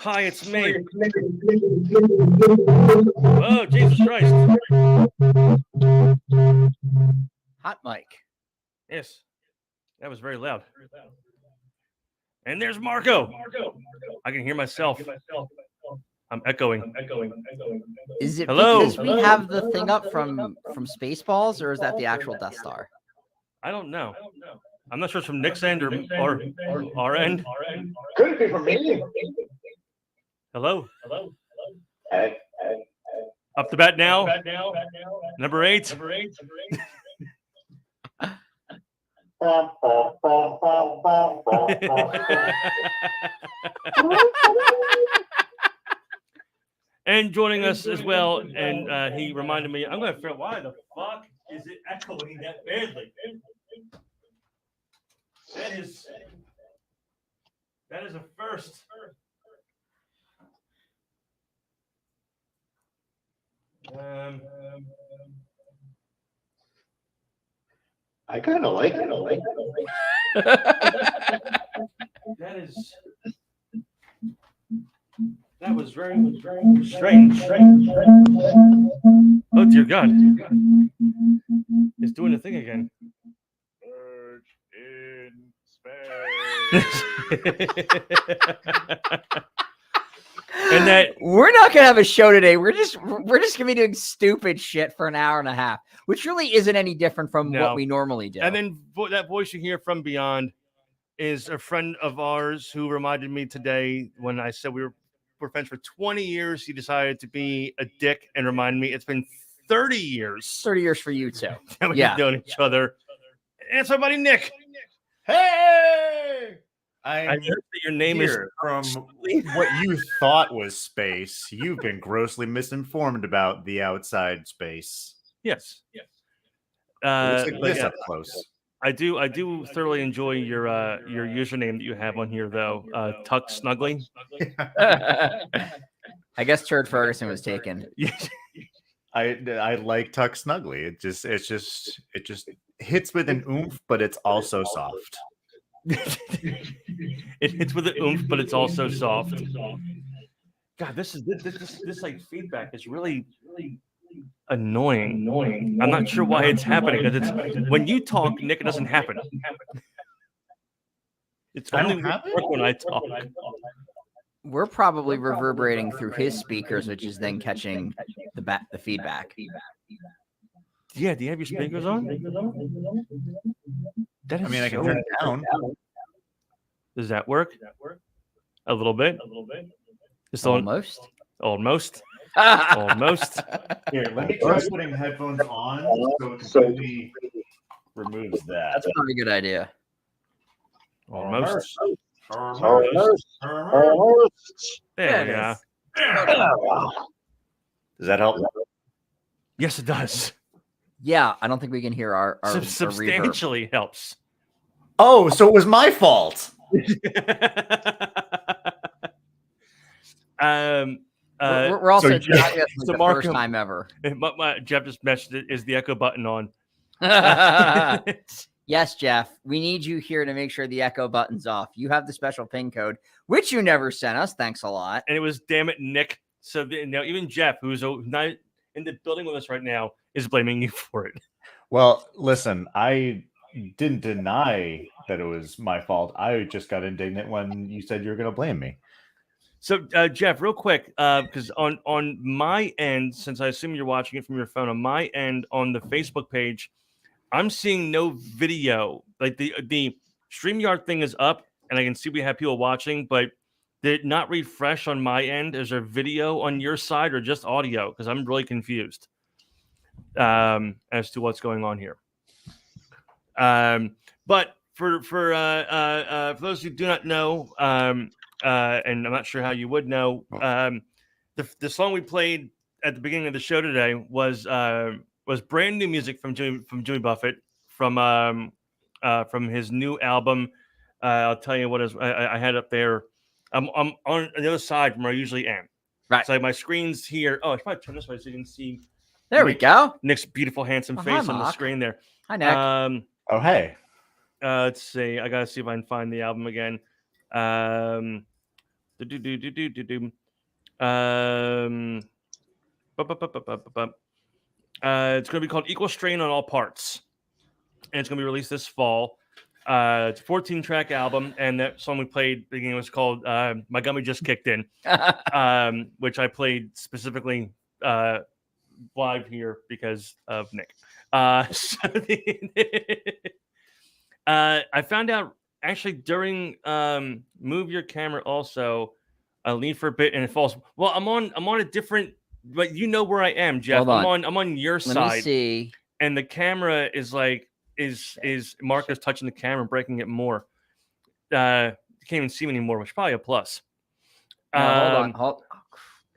Hi, it's me. Oh, Jesus Christ. Hot mic. Yes, that was very loud. And there's Marco. I can hear myself. I'm echoing. Is it Hello. because we have the thing up from Spaceballs, or is that the actual Death Star? I don't know. I'm not sure it's from Nick's end or our end. Could be from me. Hello. Hey. Up to bat now. Number 8. And joining us as well, and he reminded me, I'm going to figure out why the fuck is it echoing that badly? That is a first. I kind of like it. That was very strange. Oh dear God! It's doing the thing again. Verge in And that we're not gonna have a show today. We're just gonna be doing stupid shit for an hour and a half, which really isn't any different from what we normally do. And then that voice you hear from beyond is a friend of ours who reminded me today when I said we're friends for 20 years. He decided to be a dick and remind me it's been 30 years. 30 years for you too. That we've known each other. And it's my buddy Nick. Hey! I heard that your name is from what you thought was space. You've been grossly misinformed about the outside space. Yes. Looks like this up close. I do thoroughly enjoy your username that you have on here though. Tuck Snuggly. I guess Turd Ferguson was taken. I like Tuck Snuggly. It just hits with an oomph, but it's also soft. It hits with an oomph, but it's also soft. God, this like feedback is really annoying. I'm not sure why it's happening because it's when you talk, Nick, it doesn't happen. It's only when I talk. We're probably reverberating through his speakers, which is then catching the feedback. Yeah, do you have your speakers on? I mean, I can turn it down. Does that work? A little bit. Just almost. Almost. Here, let me try putting headphones on so it completely removes that. That's probably a good idea. Almost. There we go. Does that help? Yes, it does. Yeah, I don't think we can hear our substantially reverb. Helps. Oh, so it was my fault. We're also Jeff, the first time ever. Jeff just mentioned it. Is the echo button on? Yes, Jeff. We need you here to make sure the echo button's off. You have the special PIN code, which you never sent us. Thanks a lot. And it was, damn it, Nick. So now even Jeff, who's not in the building with us right now, is blaming you for it. Well, listen, I didn't deny that it was my fault. I just got indignant when you said you were going to blame me. So, Jeff, real quick, because on my end, since I assume you're watching it from your phone, on my end, on the Facebook page, I'm seeing no video. Like the StreamYard thing is up, and I can see we have people watching, but did it not refresh on my end? Is there video on your side or just audio? Because I'm really confused as to what's going on here. But for those who do not know, and I'm not sure how you would know, the song we played at the beginning of the show today was brand new music from Jimmy Buffett from his new album. I'll tell you what I had up there. I'm on the other side from where I usually am. Right. So my screen's here. Oh, I should probably turn this way so you can see. There we go. Nick's beautiful, handsome face on the screen there. Hi, Nick. Oh, hey. Let's see. I gotta see if I can find the album again. It's going to be called Equal Strain on All Parts, and it's going to be released this fall. It's a 14-track album, and that song we played at the beginning was called "My Gummy Just Kicked In," which I played specifically live here because of Nick. I found out actually during Move Your Camera also. I lean for a bit and it falls. Well, I'm on a different, but you know where I am, Jeff. I'm on your side. Let me see. And the camera is like is Marcus touching the camera and breaking it more. You can't even see me anymore, which is probably a plus. No, hold on.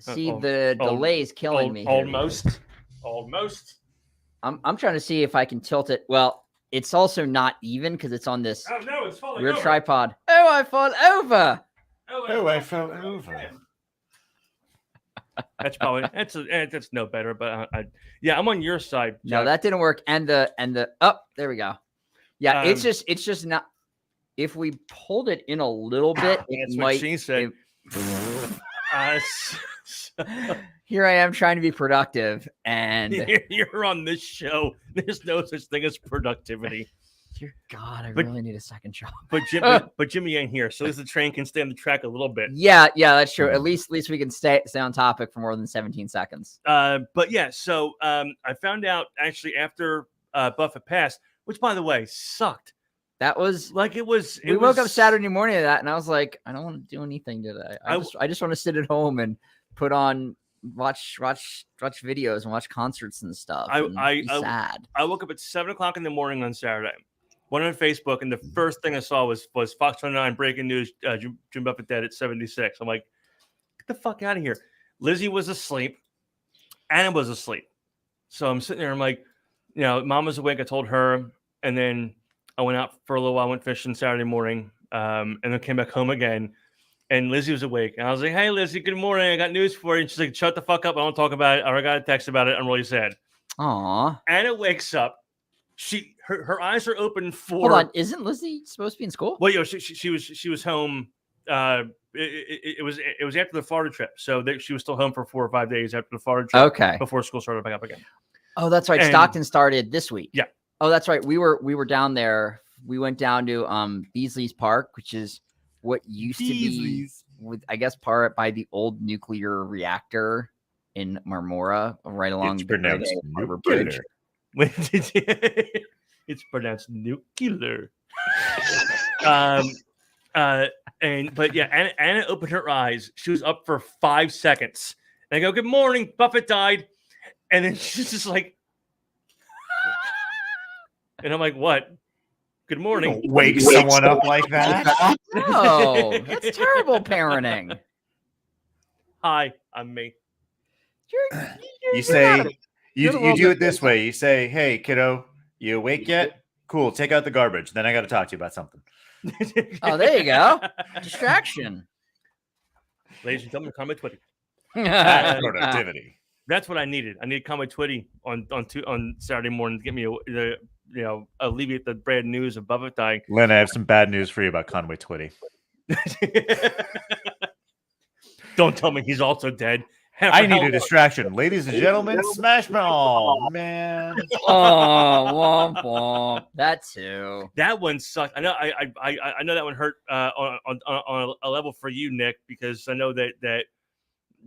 See, the delay is killing me. Almost. I'm trying to see if I can tilt it. Well, it's also not even because it's on this it's falling weird over. tripod. Oh, I fall over. Oh, I fell over. That's probably that's no better, but I'm on your side. Jeff. No, that didn't work. And the there we go. Yeah, it's just not. If we pulled it in a little bit, that's what she said. Here I am trying to be productive, and you're on this show. There's no such thing as productivity. Dear God, I really need a second job. But Jimmy ain't here, so at least the train can stay on the track a little bit. Yeah, that's true. At least we can stay on topic for more than 17 seconds. But yeah, so I found out actually after Buffett passed, which by the way sucked. That was like it was. We woke up Saturday morning of that, and I was like, I don't want to do anything today. I just want to sit at home and put on watch videos and watch concerts and stuff. Sad. I woke up at 7:00 in the morning on Saturday. Went on Facebook, and the first thing I saw was Fox 29 breaking news: Jim Buffett dead at 76. I'm like, get the fuck out of here. Lizzie was asleep. Anna was asleep. So I'm sitting there. I'm like, Mom was awake. I told her, and then I went out for a little while. Went fishing Saturday morning, and then came back home again. And Lizzie was awake, and I was like, "Hey, Lizzie, good morning. I got news for you." And she's like, "Shut the fuck up. I don't talk about it. Or I got a text about it. I'm really sad." Aw. Anna wakes up. Her eyes are open for. Hold on, isn't Lizzie supposed to be in school? Well, she was home. It was after the Florida trip, so she was still home for 4 or 5 days after the Florida trip. Okay. Before school started back up again. Oh, that's right. Stockton started this week. Yeah. Oh, that's right. We were down there. We went down to Beasley's Park, which is what used to be, I guess, part by the old nuclear reactor in Marmora, right along the Harbor Bridge. It's pronounced nuclear. But yeah, Anna opened her eyes. She was up for 5 seconds. And I go, "Good morning, Buffett died." And then she's just like, and I'm like, "What? Good morning." Wake someone up like that? No, that's terrible parenting. Hi, I'm me. You do it this way. You say, "Hey, kiddo, you awake yet? Cool. Take out the garbage. Then I got to talk to you about something." Oh, there you go. Distraction. Ladies and gentlemen, comment Twitty. That's productivity. That's what I needed. I needed comment Twitty on Saturday morning to get me alleviate the bad news of Buffett dying. Lynn, I have some bad news for you about Conway Twitty. Don't tell me he's also dead. I need a distraction. Ladies and gentlemen, Smash Ball, man. Oh, womp womp. That too. That one sucked. I know I know that one hurt on a level for you, Nick, because I know that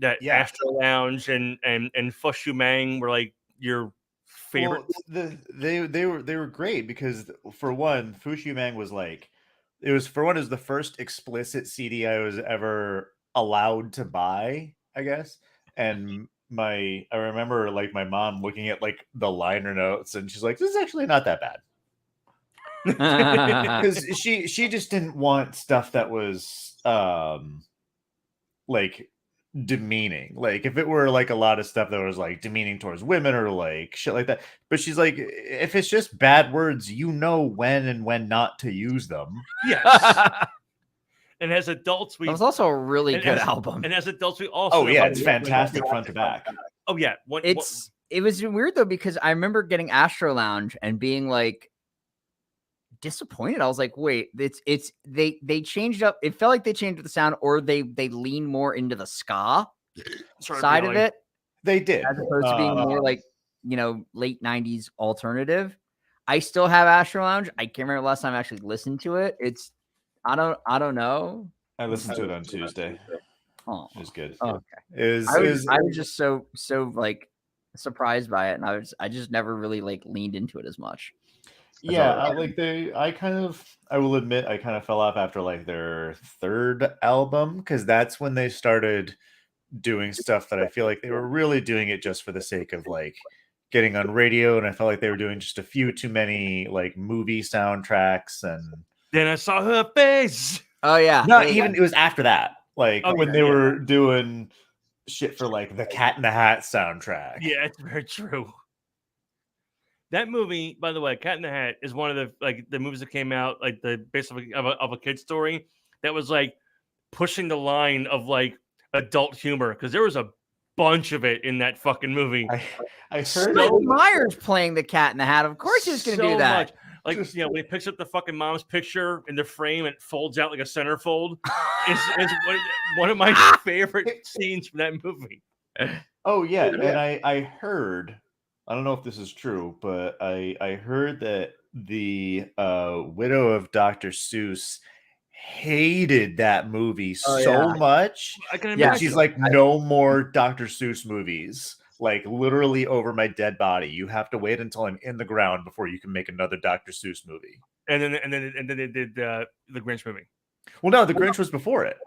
Astro Lounge and Fushu Mang were like your favorite. Well, they were great because for one, Fushu Mang was like it was the first explicit CD I was ever allowed to buy, I guess. And I remember like my mom looking at like the liner notes and she's like, "This is actually not that bad." Because she just didn't want stuff that was like demeaning. Like if it were like a lot of stuff that was like demeaning towards women or like shit like that. But she's like, if it's just bad words, you know when and when not to use them. Yes. And as adults, it was also a really good album. And as adults, we also it's fantastic front to back. Oh yeah, it was weird though because I remember getting Astro Lounge and being like, disappointed. I was like, wait, they changed up. It felt like they changed the sound, or they lean more into the ska side of it. They did, as opposed to being more like, late 90s alternative. I still have Astro Lounge. I can't remember the last time I actually listened to it. I don't know. I listened to it on Tuesday. Oh, it was good. Okay. I was just so like surprised by it, and I just never really like leaned into it as much. Yeah, I will admit I kind of fell off after like their third album, because that's when they started doing stuff that I feel like they were really doing it just for the sake of like getting on radio, and I felt like they were doing just a few too many like movie soundtracks. And then I saw her face. Oh yeah, it was after that, like when they were doing shit for like the Cat in the Hat soundtrack. Yeah, it's very true. That movie, by the way, Cat in the Hat, is one of the movies that came out like the basically of a kid's story that was like pushing the line of like adult humor, because there was a bunch of it in that fucking movie. I heard Mike Myers playing the Cat in the Hat. Of course, he was going to do that. Much. Like, when he picks up the fucking mom's picture in the frame and it folds out like a centerfold, is one of my favorite scenes from that movie. Oh yeah, and I heard, I don't know if this is true, but I heard that the widow of Dr. Seuss hated that movie much that she's like, no more Dr. Seuss movies. Like, literally over my dead body. You have to wait until I'm in the ground before you can make another Dr. Seuss movie. And then they did the Grinch movie. Well, no, the Grinch was before it.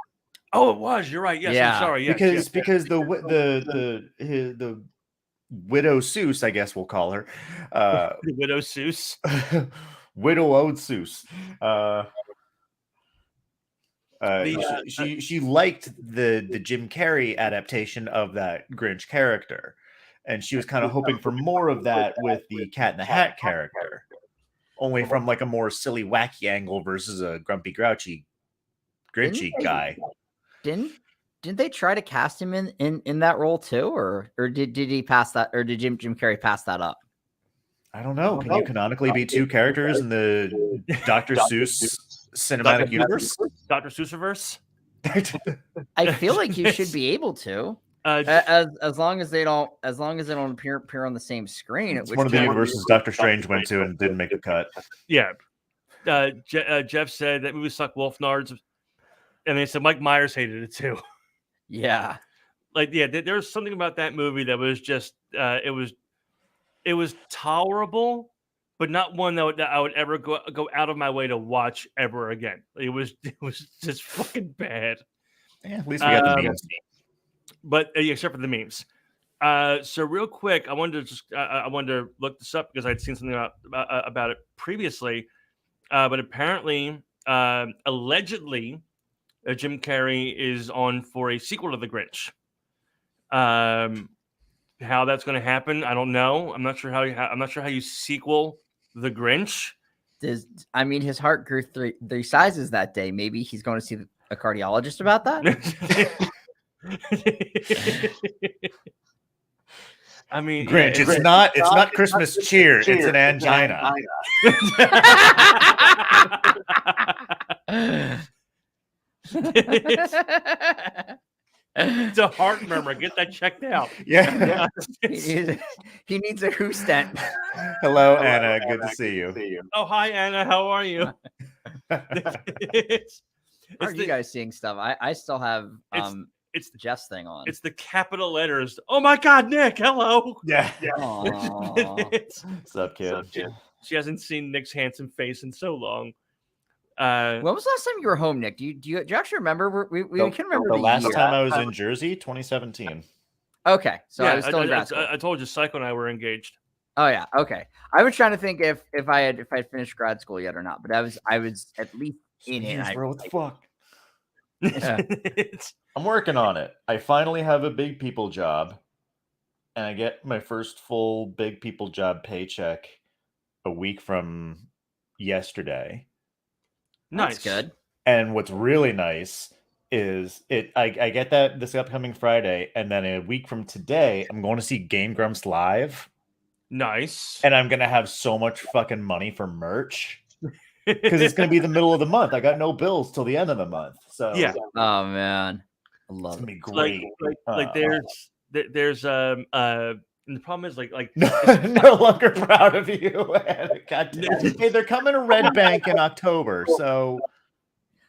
Oh, it was. You're right. Yes, yeah. I'm sorry. Yes, because the Widow Seuss, I guess we'll call her. The Widow Seuss. Widow Ode Seuss. She liked the Jim Carrey adaptation of that Grinch character, and she was kind of hoping for more of that with the Cat in the Hat character, only from like a more silly, wacky angle versus a grumpy, grouchy, Grinchy guy. Didn't they try to cast him in that role too, or did he pass that, or did Jim Carrey pass that up? I don't know. Can you canonically be two characters in the Dr. Seuss cinematic universe? Dr. Seussiverse? I feel like you should be able to. As long as they don't appear on the same screen. It's one of the universes Doctor Strange went to and didn't make a cut. Yeah. Jeff said that movie sucked wolf nards, and they said Mike Myers hated it too. Yeah. Like, yeah, there was something about that movie that was just it was tolerable, but not one that I would ever go out of my way to watch ever again. It was just fucking bad. Yeah, at least we got the memes. But except for the memes. So real quick, I wanted to look this up because I'd seen something about it previously. But apparently, allegedly, Jim Carrey is on for a sequel to The Grinch. How that's going to happen, I don't know. I'm not sure how you sequel The Grinch. His heart grew three sizes that day. Maybe he's going to see a cardiologist about that. I mean, Grinch. Yeah, it's not Christmas cheer. It's an angina. It's a heart murmur. Get that checked out. Yeah. He needs a who stent. Hello, Anna. Good to see you. Oh, hi, Anna. How are you? How are you guys seeing stuff? I still have it's Jeff's thing on. It's the capital letters. Oh my God, Nick. Hello. Yeah. What's up, kid? She hasn't seen Nick's handsome face in so long. When was the last time you were home, Nick? Do you actually remember? We can remember the last time I was in Jersey, 2017. Okay, so yeah, I was still in grad school. I told you, Psycho and I were engaged. Oh yeah, okay. I was trying to think if I had finished grad school yet or not, but I was at least in it. Bro, what the fuck? Yeah. I'm working on it. I finally have a big people job, and I get my first full big people job paycheck a week from yesterday. Nice. That's good. And what's really nice is I get that this upcoming Friday, and then a week from today, I'm going to see Game Grumps live. Nice. And I'm going to have so much fucking money for merch. because it's going to be the middle of the month. I got no bills till the end of the month, so Yeah. Oh man, I it's love gonna it. be great. Like there's and the problem is like no longer proud of you. God damn. Hey, they're coming to Red Bank in October, so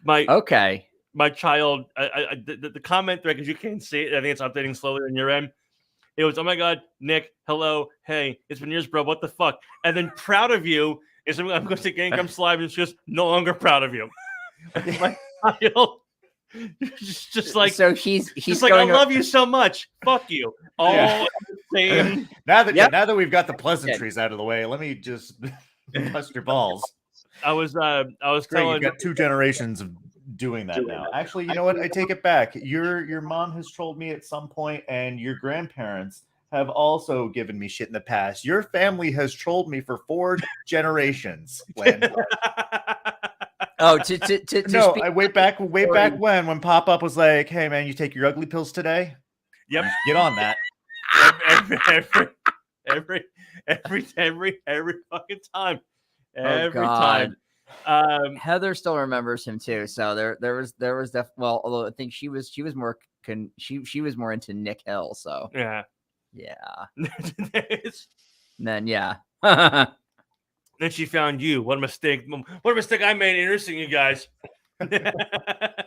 Okay. my child, the comment thread, because you can't see it, I think it's updating slowly on your end. It was, oh my God, Nick, hello, hey, it's been years, bro, what the fuck? And then proud of you is, I'm going to Game Grumps Live, and it's just no longer proud of you. My child, just like, so he's just like, I love you so much, fuck you. All Yeah. the same. now that Yep. now that we've got the pleasantries out of the way, let me just bust your balls. I was Great, telling, you've got 2 generations of doing that now. Actually, you know what? I take it back. Your mom has trolled me at some point, and your grandparents have also given me shit in the past. Your family has trolled me for 4 generations. Lynn. Oh, to No, speak I way back when Pop Up was like, "Hey man, you take your ugly pills today." yep, Get on that. every fucking time. Oh, Every God. time. Heather still remembers him too. So there was well, although I think she was more she was more into Nick Hill. So Yeah. and then yeah. Then she found you. What a mistake! What a mistake I made introducing you guys.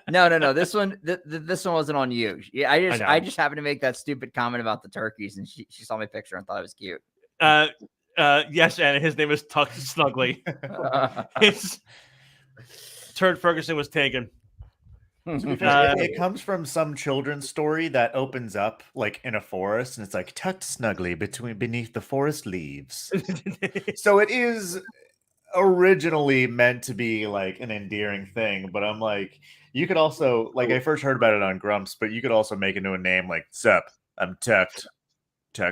No. This one this one wasn't on you. Yeah, I know. just happened to make that stupid comment about the turkeys, and she saw my picture and thought it was cute. Yes, and his name is Tucked Snugly. His Turd Ferguson was taken. To be fair, it comes from some children's story that opens up like in a forest, and it's like tucked snugly beneath the forest leaves. So it is originally meant to be like an endearing thing, but I'm like, you could also like I first heard about it on Grumps, but you could also make it into a name like Sup, I'm tucked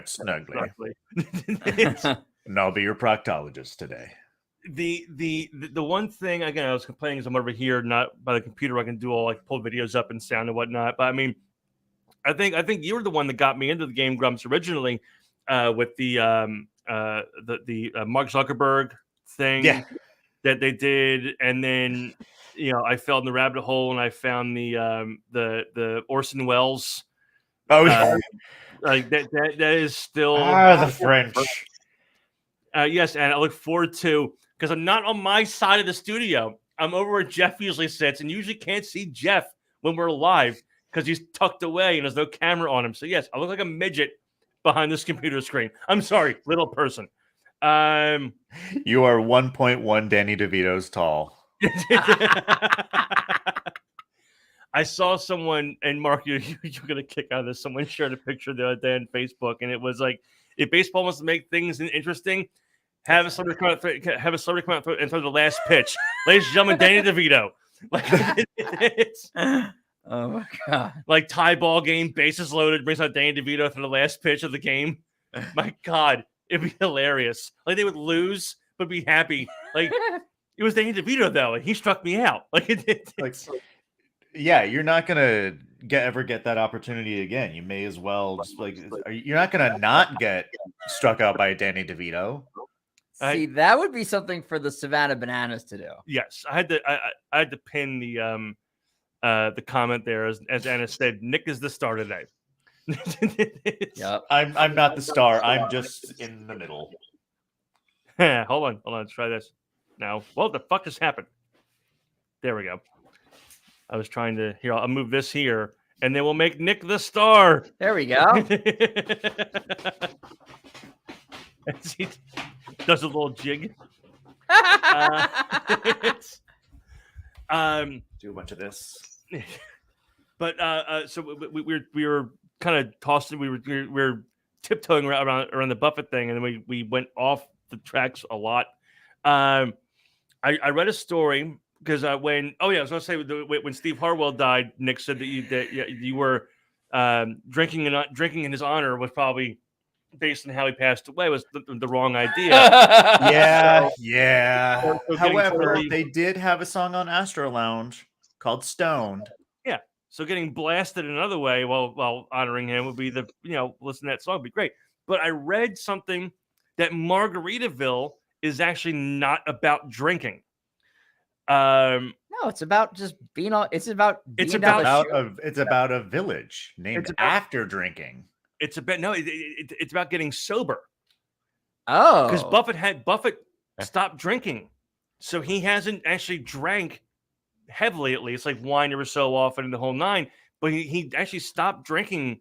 snugly, and I'll be your proctologist today. The one thing, again, I was complaining is I'm over here, not by the computer. I can do all like pull videos up and sound and whatnot. But I mean, I think you were the one that got me into the Game Grumps originally, with the Mark Zuckerberg thing that they did, and then I fell in the rabbit hole and I found the Orson Welles. Oh yeah, like that is still the French. Yes, and I look forward to, because I'm not on my side of the studio. I'm over where Jeff usually sits, and usually can't see Jeff when we're live because he's tucked away and there's no camera on him. So yes, I look like a midget behind this computer screen. I'm sorry, little person. You are 1.1 Danny DeVito's tall. I saw someone, and Mark, you're gonna kick out of this. Someone shared a picture the other day on Facebook, and it was like, if baseball wants to make things interesting, have a celebrity come out and throw the last pitch. Ladies and gentlemen, Danny DeVito. Like, oh my God. Like tie ball game, bases loaded, brings out Danny DeVito for the last pitch of the game. My God, it'd be hilarious. Like they would lose, but be happy. Like it was Danny DeVito though, and he struck me out. Yeah, you're not gonna ever get that opportunity again. You may as well just you're not gonna not get struck out by Danny DeVito. See, that would be something for the Savannah Bananas to do. Yes, I had to pin the comment there as Anna said. Nick is the star today. Yep. I'm not the star. I'm just in the middle. Hold on. Let's try this now. What the fuck just happened? There we go. I was trying to here. I'll move this here, and then we'll make Nick the star. There we go. He does a little jig. Do a bunch of this. But so we were kind of tossing. We were tiptoeing around the Buffett thing, and then we went off the tracks a lot. I read a story because I was going to say when Steve Harwell died, Nick said that you were drinking in his honor was probably, based on how he passed away, was the wrong idea. Yeah. However, they did have a song on Astro Lounge called Stoned. Yeah. So getting blasted another way while honoring him would be listen to that song would be great. But I read something that Margaritaville is actually not about drinking. No, it's about just being on. It's about It's being down about- the It's about a village named It's about- after drinking. It's about no. It's about getting sober. Oh, Because Buffett stopped drinking, so he hasn't actually drank heavily, at least like wine every so often and the whole nine. But he actually stopped drinking,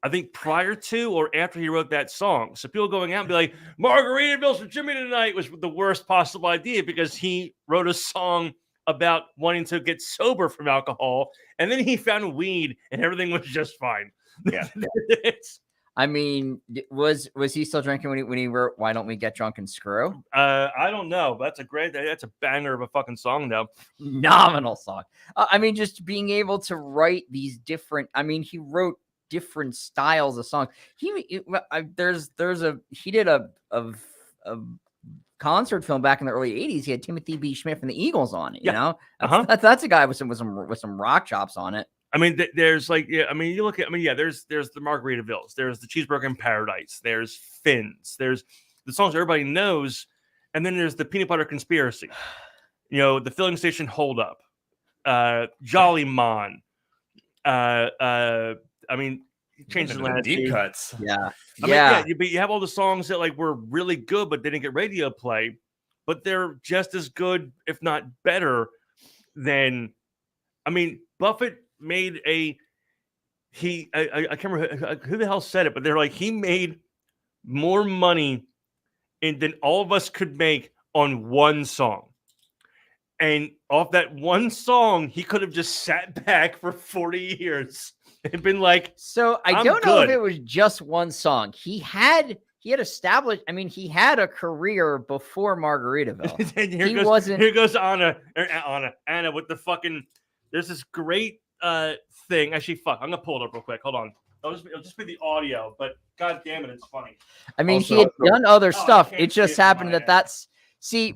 I think, prior to or after he wrote that song. So people going out and be like, "Margaritaville's for Jimmy tonight" was the worst possible idea because he wrote a song about wanting to get sober from alcohol, and then he found weed, and everything was just fine. Yeah. It's, I mean, was he still drinking when he wrote "Why Don't We Get Drunk and Screw"? I don't know. That's a banger of a fucking song, though. Phenomenal song. I mean, just being able to write these different. I mean, he wrote different styles of songs. He did a concert film back in the early '80s. He had Timothy B. Schmidt from the Eagles on it. You Yeah. know, Uh-huh. that's a guy with some rock chops on it. I mean, there's like, yeah, I mean, you look at, I mean, yeah, there's the Margaritavilles, there's the Cheeseburger in Paradise, there's Finn's, there's the songs everybody knows, and then there's the Peanut Butter Conspiracy, you know, the Filling Station Hold Up, Jolly Mon, I mean, changes the Into the deep landscape. cuts. Yeah, I mean, yeah, but you have all the songs that like were really good, but they didn't get radio play, but they're just as good, if not better, than. I mean, Buffett made I can't remember who the hell said it, but they're like he made more money than all of us could make on one song. And off that one song, he could have just sat back for 40 years and been like, so I I'm don't know if good. it was just one song. He had established. I mean, he had a career before Margaritaville. and He here goes Anna with the fucking. There's this great thing. Actually, fuck, I'm gonna pull it up real quick. Hold on. It'll just be the audio, but god damn it, it's funny. I mean, Also- he had done other Oh, I stuff. can't It see just it from happened my that end. that's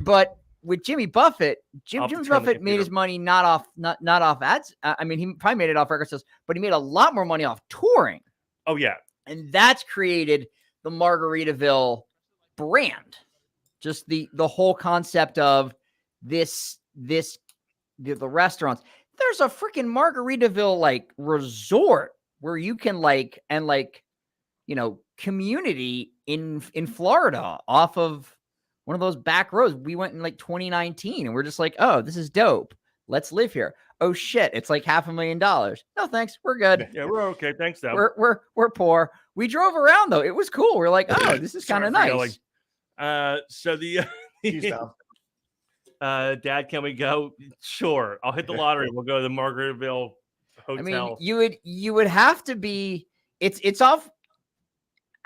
but with Jimmy Buffett, I'll Jimmy turn the Buffett made computer. his money not off ads. I mean, he probably made it off record sales, but he made a lot more money off touring, Oh yeah, and that's created the Margaritaville brand. Just the whole concept of the restaurants. There's a freaking Margaritaville like resort where you can community in Florida off of one of those back roads. We went in like 2019 and we're just like, oh, this is dope. Let's live here. Oh shit, it's like $500,000. No thanks, we're good. yeah, we're okay. Thanks, though. We're poor. We drove around though. It was cool. We're like, oh, this is Sorry kind of for yelling. nice. So the He's down. Dad, can we go? Sure, I'll hit the lottery. We'll go to the Margaritaville Hotel. I mean, you would have to be. It's off.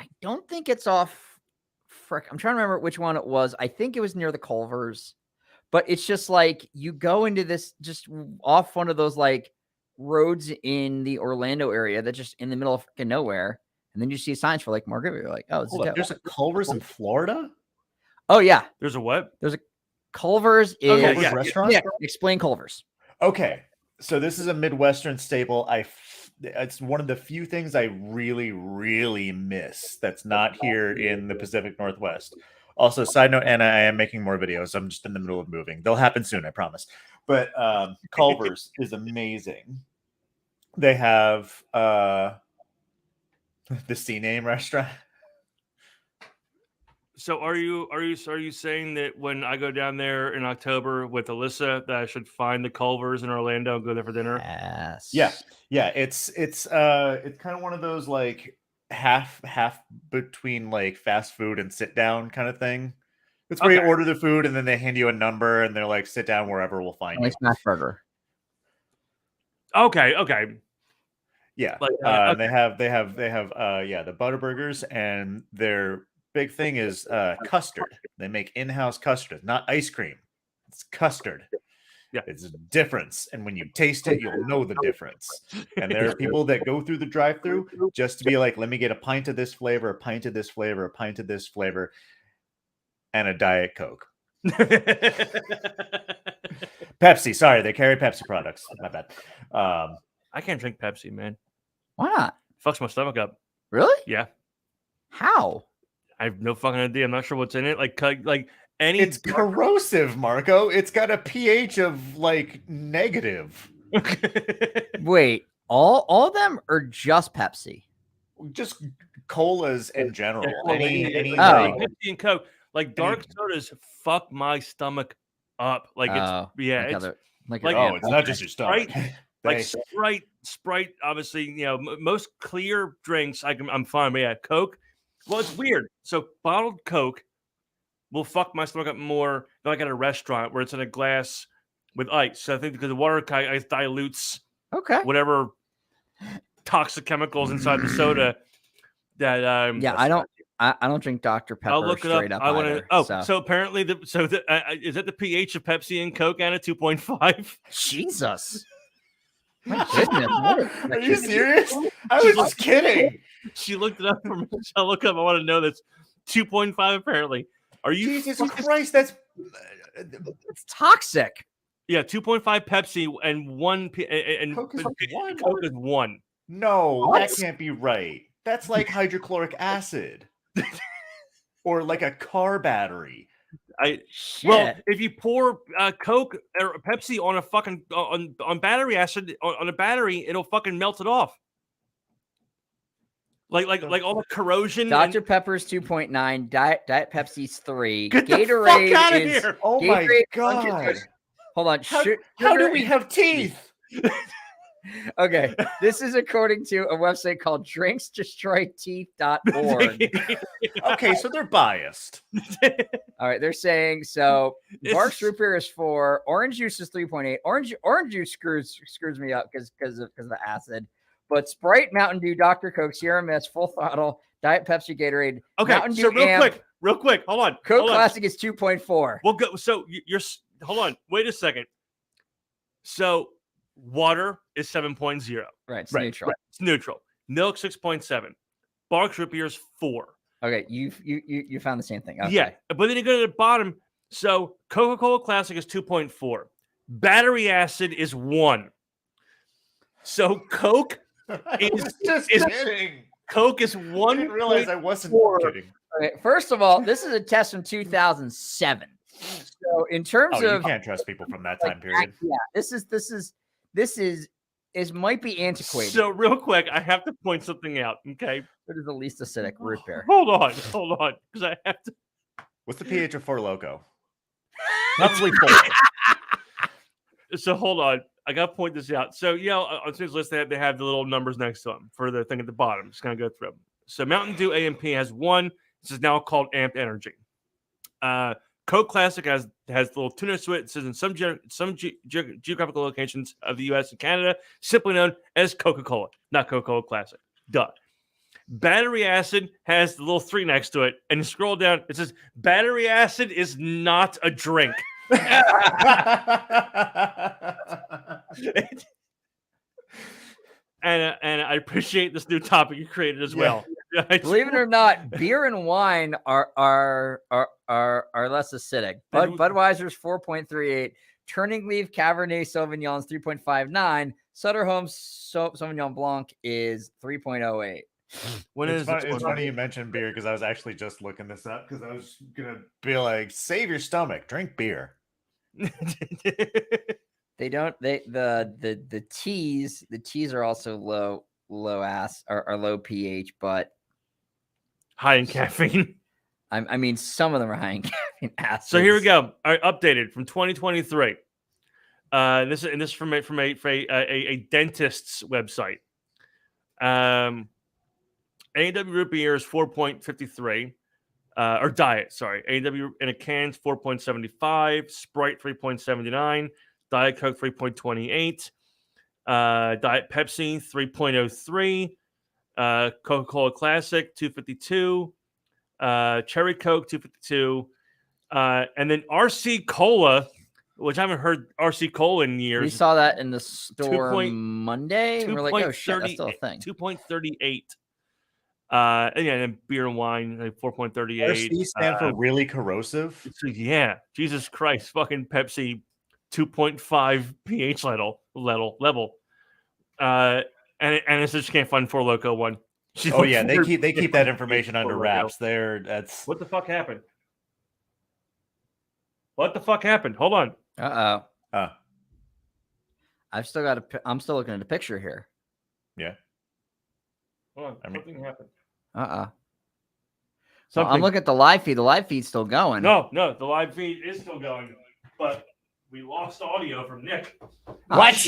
I don't think it's off. Frick, I'm trying to remember which one it was. I think it was near the Culvers, but it's just like you go into this just off one of those like roads in the Orlando area that's just in the middle of freaking nowhere, and then you see signs for like Margaritaville. You're like, oh, this is Hold up, dope. there's a Culver's in Florida? Oh yeah, There's a what? Culvers is Oh, yeah, Culver's yeah. restaurant? Nick, explain Culvers. Okay, so this is a Midwestern staple. It's one of the few things I really, really miss that's not here in the Pacific Northwest. Also, side note, Anna, I am making more videos. I'm just in the middle of moving. They'll happen soon, I promise. But Culver's is amazing. They have the C Name restaurant. So are you saying that when I go down there in October with Alyssa that I should find the Culvers in Orlando and go there for dinner? Yes. Yeah. It's kind of one of those like half between like fast food and sit down kind of thing. It's where Okay. you order the food and then they hand you a number and they're like, sit down wherever we'll find you. Like Smash Burger. Okay. Yeah. Like, And they have the Butterburgers, and their big thing is custard. They make in-house custard, not ice cream. It's custard. Yeah. It's a difference. And when you taste it, you'll know the difference. And there are people that go through the drive-through just to be like, let me get a pint of this flavor, a pint of this flavor, a pint of this flavor, and a Diet Coke. Pepsi, sorry, they carry Pepsi products. My bad. I can't drink Pepsi, man. Why not? Fucks my stomach up. Really? Yeah. How? I have no fucking idea. I'm not sure what's in it. Like any It's corrosive, Marco. It's got a pH of like negative. Wait, all of them are just Pepsi? Just colas in general. Yeah, Any Oh. like like, Pepsi and Coke, like dark sodas, fuck my stomach up. Like it's like like- oh, it's not just your stomach. like Sprite. Obviously, most clear drinks I'm fine. But yeah, Coke. Well, it's weird. So bottled Coke will fuck my stomach up more than like at a restaurant where it's in a glass with ice. So I think because the water ice dilutes okay. whatever toxic chemicals inside the soda. That Yeah, I don't drink Dr. Pepper. I'll look it up. straight up. I want to. either, Oh, so. so apparently is that the pH of Pepsi and Coke, Anna? 2.5. Jesus. My goodness. what a- Are you serious? I was just kidding. She looked it up for me. I'll look up. I want to know this. 2.5 apparently. Are you Jesus Christ, that's It's toxic. Yeah, 2.5 Pepsi and one and Coke is one. Coke is 1. No, What? that can't be right. That's like hydrochloric acid. Or like a car battery. Shit. Well, if you pour Coke or Pepsi on a fucking on battery acid on a battery, it'll fucking melt it off. Like all the corrosion. Dr. Pepper's 2.9, Diet Pepsi's 3, Get the Gatorade fuck out of is here! Oh my Gatorade god. Hold on. How do we have teeth? Okay, this is according to a website called drinksdestroyteeth.org. Okay, so they're biased. All right, they're saying so. This Barks is- root beer is 4, orange juice is 3.8. Orange juice screws me up because of the acid. But Sprite, Mountain Dew, Dr. Coke, Sierra Mist, Full Throttle, Diet Pepsi, Gatorade. Okay, Mountain so Dew Amp, real quick, hold on. Coke hold on. Classic is 2.4. We'll go. So you're hold on. Wait a second. So water is 7.0. Right, it's Right, neutral. It's neutral. Milk 6.7. Barks root beer is 4. Okay, you found the same thing. Okay. Yeah, but then you go to the bottom. So Coca-Cola Classic is 2.4. Battery acid is 1. So Coke I was just is- kidding. Coke is I 1. didn't realize I wasn't 4. kidding. Okay, first of all, this is a test from 2007. So in terms Oh, you of can't trust people from that like, time period. yeah, this might be antiquated. So real quick, I have to point something out. Okay, What is the least acidic root beer? hold on, because I have to. What's the pH of Four Loko? Probably 4. So hold on, I got to point this out. So on today's list they have the little numbers next to them for the thing at the bottom. Just gonna go through them. So Mountain Dew AMP has 1. This is now called Amped Energy. Coke Classic has little tuna to it. It says in some geographical locations of the U.S. and Canada, simply known as Coca-Cola, not Coca-Cola Classic. Duh. Battery acid has the little 3 next to it, and you scroll down, it says battery acid is not a drink. And I appreciate this new topic you created as well. Believe it or not, beer and wine are less acidic. Budweiser's 4.38, Turning Leaf Cabernet Sauvignon's 3.59, Sutter Home's Sauvignon Blanc is 3.08. When It's is funny, this it's one? funny you mentioned beer because I was actually just looking this up because I was gonna be like, save your stomach, drink beer. They don't. The teas are also low pH, but High in caffeine. I mean some of them are high in caffeine acids. So here we go. All right, updated from 2023. This is from a dentist's website. AW root beer is 4.53. Or diet, sorry. AW in a can is 4.75. Sprite 3.79. Diet Coke 3.28. Diet Pepsi 3.03. Coca-Cola Classic 252. Cherry Coke 252. And then RC Cola, which I haven't heard RC Cola in years. We saw that in the store 2. Monday. And we're like, oh shit, that's still a thing. 2.38. And yeah, and beer and wine like 4.38. RC stand for really corrosive. So yeah, Jesus Christ, fucking Pepsi, 2.5 pH level. And it's just can't find Four Loko one. Oh yeah, they keep that information under wraps. That's What the fuck happened? What the fuck happened? Hold on. Uh-oh. Oh, I'm still looking at the picture here. yeah. Hold on. I mean- Something happened. Well, Something. I'm looking at the live feed. The live feed's still going. No, the live feed is still going, but we lost audio from Nick. What?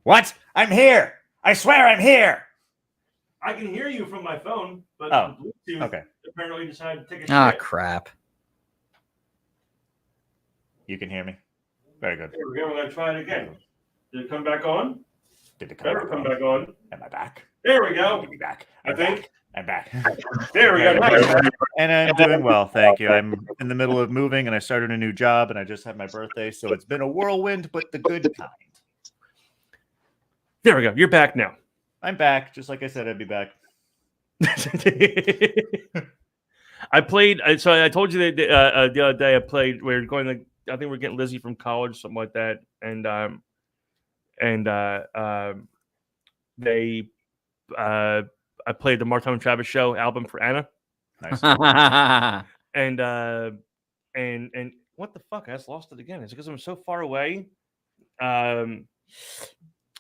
What? I'm here. I swear I'm here. I can hear you from my phone, but Oh, the Bluetooth okay. apparently decided to take a Ah, shit. crap. You can hear me. Very good. Here we go. We're going to try it again. Did it come back on? Did it Better come back on. Am I back? There we go. Give me back. I think. I'm back. There we go. Nice. And I'm doing well, thank you. I'm in the middle of moving, and I started a new job, and I just had my birthday, so it's been a whirlwind, but the good kind. There we go. You're back now. I'm back, just like I said I'd be back. I played. So I told you that the other day I played. We were going to. I think we're getting Lizzie from college, something like that, and they. I played the Martin and Travis Show album for Anna, Nice. and what the fuck? I just lost it again. It's because I'm so far away. You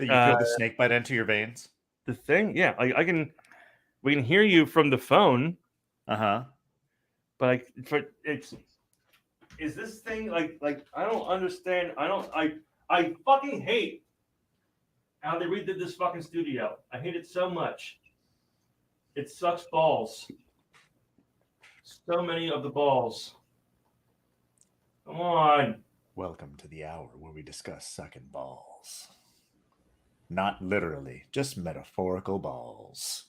feel the snake bite enter your veins? The thing, yeah, I can. We can hear you from the phone. Uh-huh. But it's is this thing like I don't understand. I fucking hate how they redid this fucking studio. I hate it so much. It sucks balls. So many of the balls. Come on. Welcome to the hour where we discuss sucking balls. Not literally, just metaphorical balls.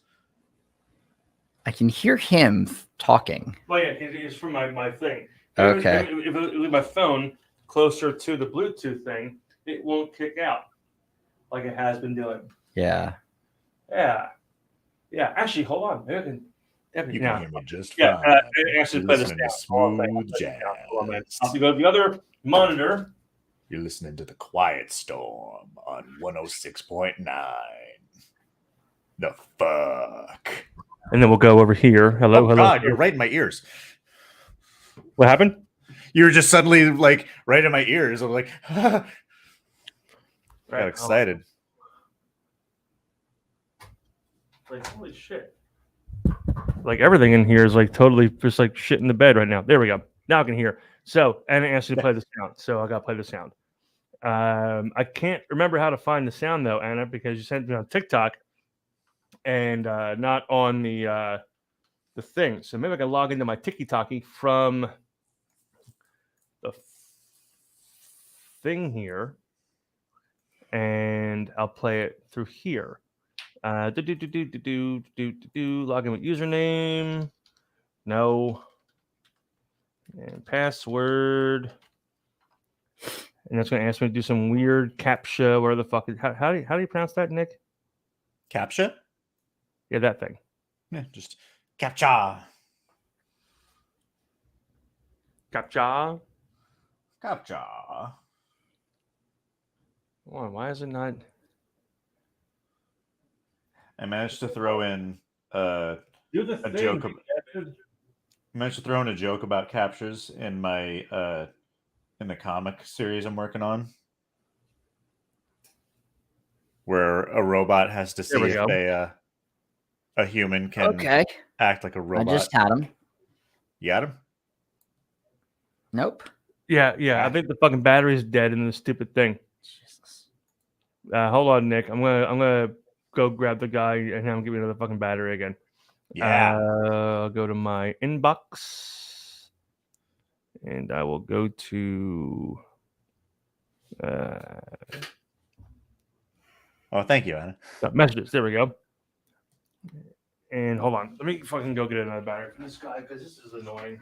I can hear him talking. Well, yeah, it's from my thing. Okay. If I leave my phone closer to the Bluetooth thing, it won't kick out like it has been doing. Yeah. Yeah. Actually, hold on. Maybe I can. You can hear me just Yeah, fine. actually You're play this listening to down. Hold on, smooth play this down. Hold on, man. jazz. I'll have to go to the other monitor. You're listening to the Quiet Storm on 106.9. The fuck? And then we'll go over here. Hello, Oh hello. God, you're right in my ears. What happened? You were just suddenly like right in my ears. I'm like, got Right, excited. Like, holy shit. Like everything in here is like totally just like shit in the bed right now. There we go. Now I can hear. So, and it asked me to play the sound. So I got to play the sound. I can't remember how to find the sound though, Anna, because you sent me on TikTok and not on the thing. So maybe I can log into my TikTok from the thing here, and I'll play it through here. Log in with username. No. And password. And that's going to ask me to do some weird CAPTCHA. Where the fuck is how do you pronounce that, Nick? CAPTCHA? Yeah, that thing. Yeah, just CAPTCHA. CAPTCHA. CAPTCHA. Hold on, why is it not? I managed to throw in Do the a thing. joke. Managed to throw in a joke about captures in my in the comic series I'm working on, where a robot has to see if a human can act like a robot. I just had him. You got him? Nope. Yeah. I think the fucking battery's dead in this stupid thing. Jesus. Hold on, Nick. I'm gonna go grab the guy and have him give me another fucking battery again. Yeah. I'll go to my inbox and I will go to Oh, thank you, Anna. messages. There we go. And hold on. Let me fucking go get another battery for this guy because this is annoying.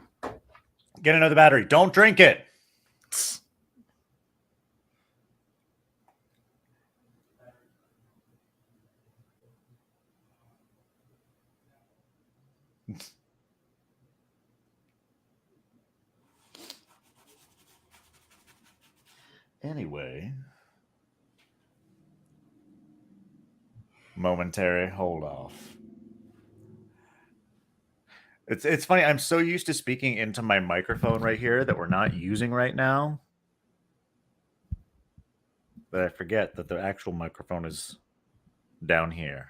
Get another battery. Don't drink it. Anyway, momentary hold off. It's funny. I'm so used to speaking into my microphone right here that we're not using right now that I forget that the actual microphone is down here.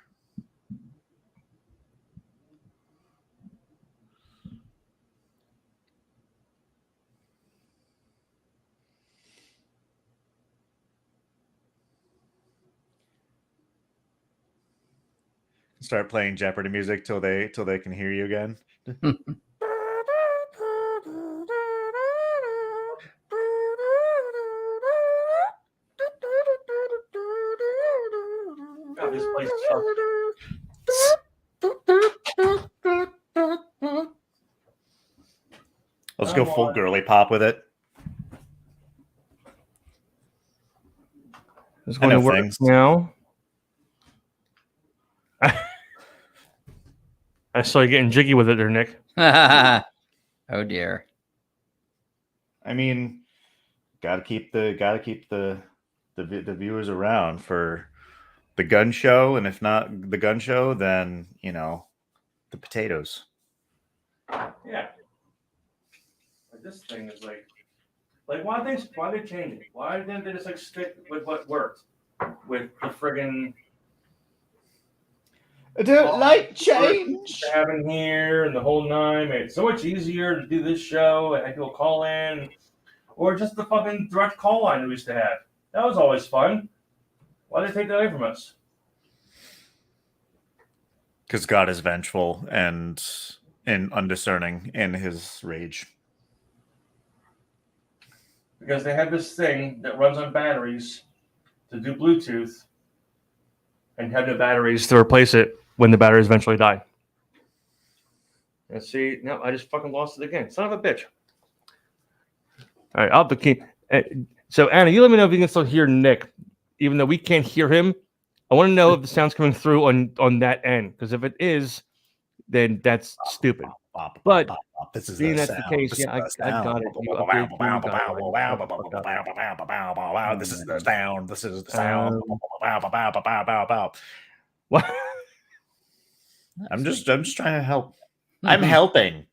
Start playing Jeopardy music till they can hear you again. God, this place sucks. Let's go full girly pop with it. It's I going know to work things. now. I saw you getting jiggy with it there, Nick. Oh dear. I mean, gotta keep the viewers around for the gun show, and if not the gun show, then the potatoes. Yeah. But this thing is like why they change it? Why didn't they just like stick with what worked with the friggin' I don't like change. they have in here and the whole nine made it so much easier to do this show and have people call in, or just the fucking direct call line we used to have. That was always fun. Why did they take that away from us? Because God is vengeful and undiscerning in his rage. Because they have this thing that runs on batteries to do Bluetooth and have no batteries to replace it when the batteries eventually die. And see, no, I just fucking lost it again. Son of a bitch. All right, I'll have to keep. So, Anna, you let me know if you can still hear Nick, even though we can't hear him. I want to know if the sound's coming through on that end, because if it is, then that's stupid. But this is being the that's sound. the case, This yeah, is the I got sound. it. You upgrade to God. This is the sound. This is the sound. What? I'm just trying to help. I'm helping.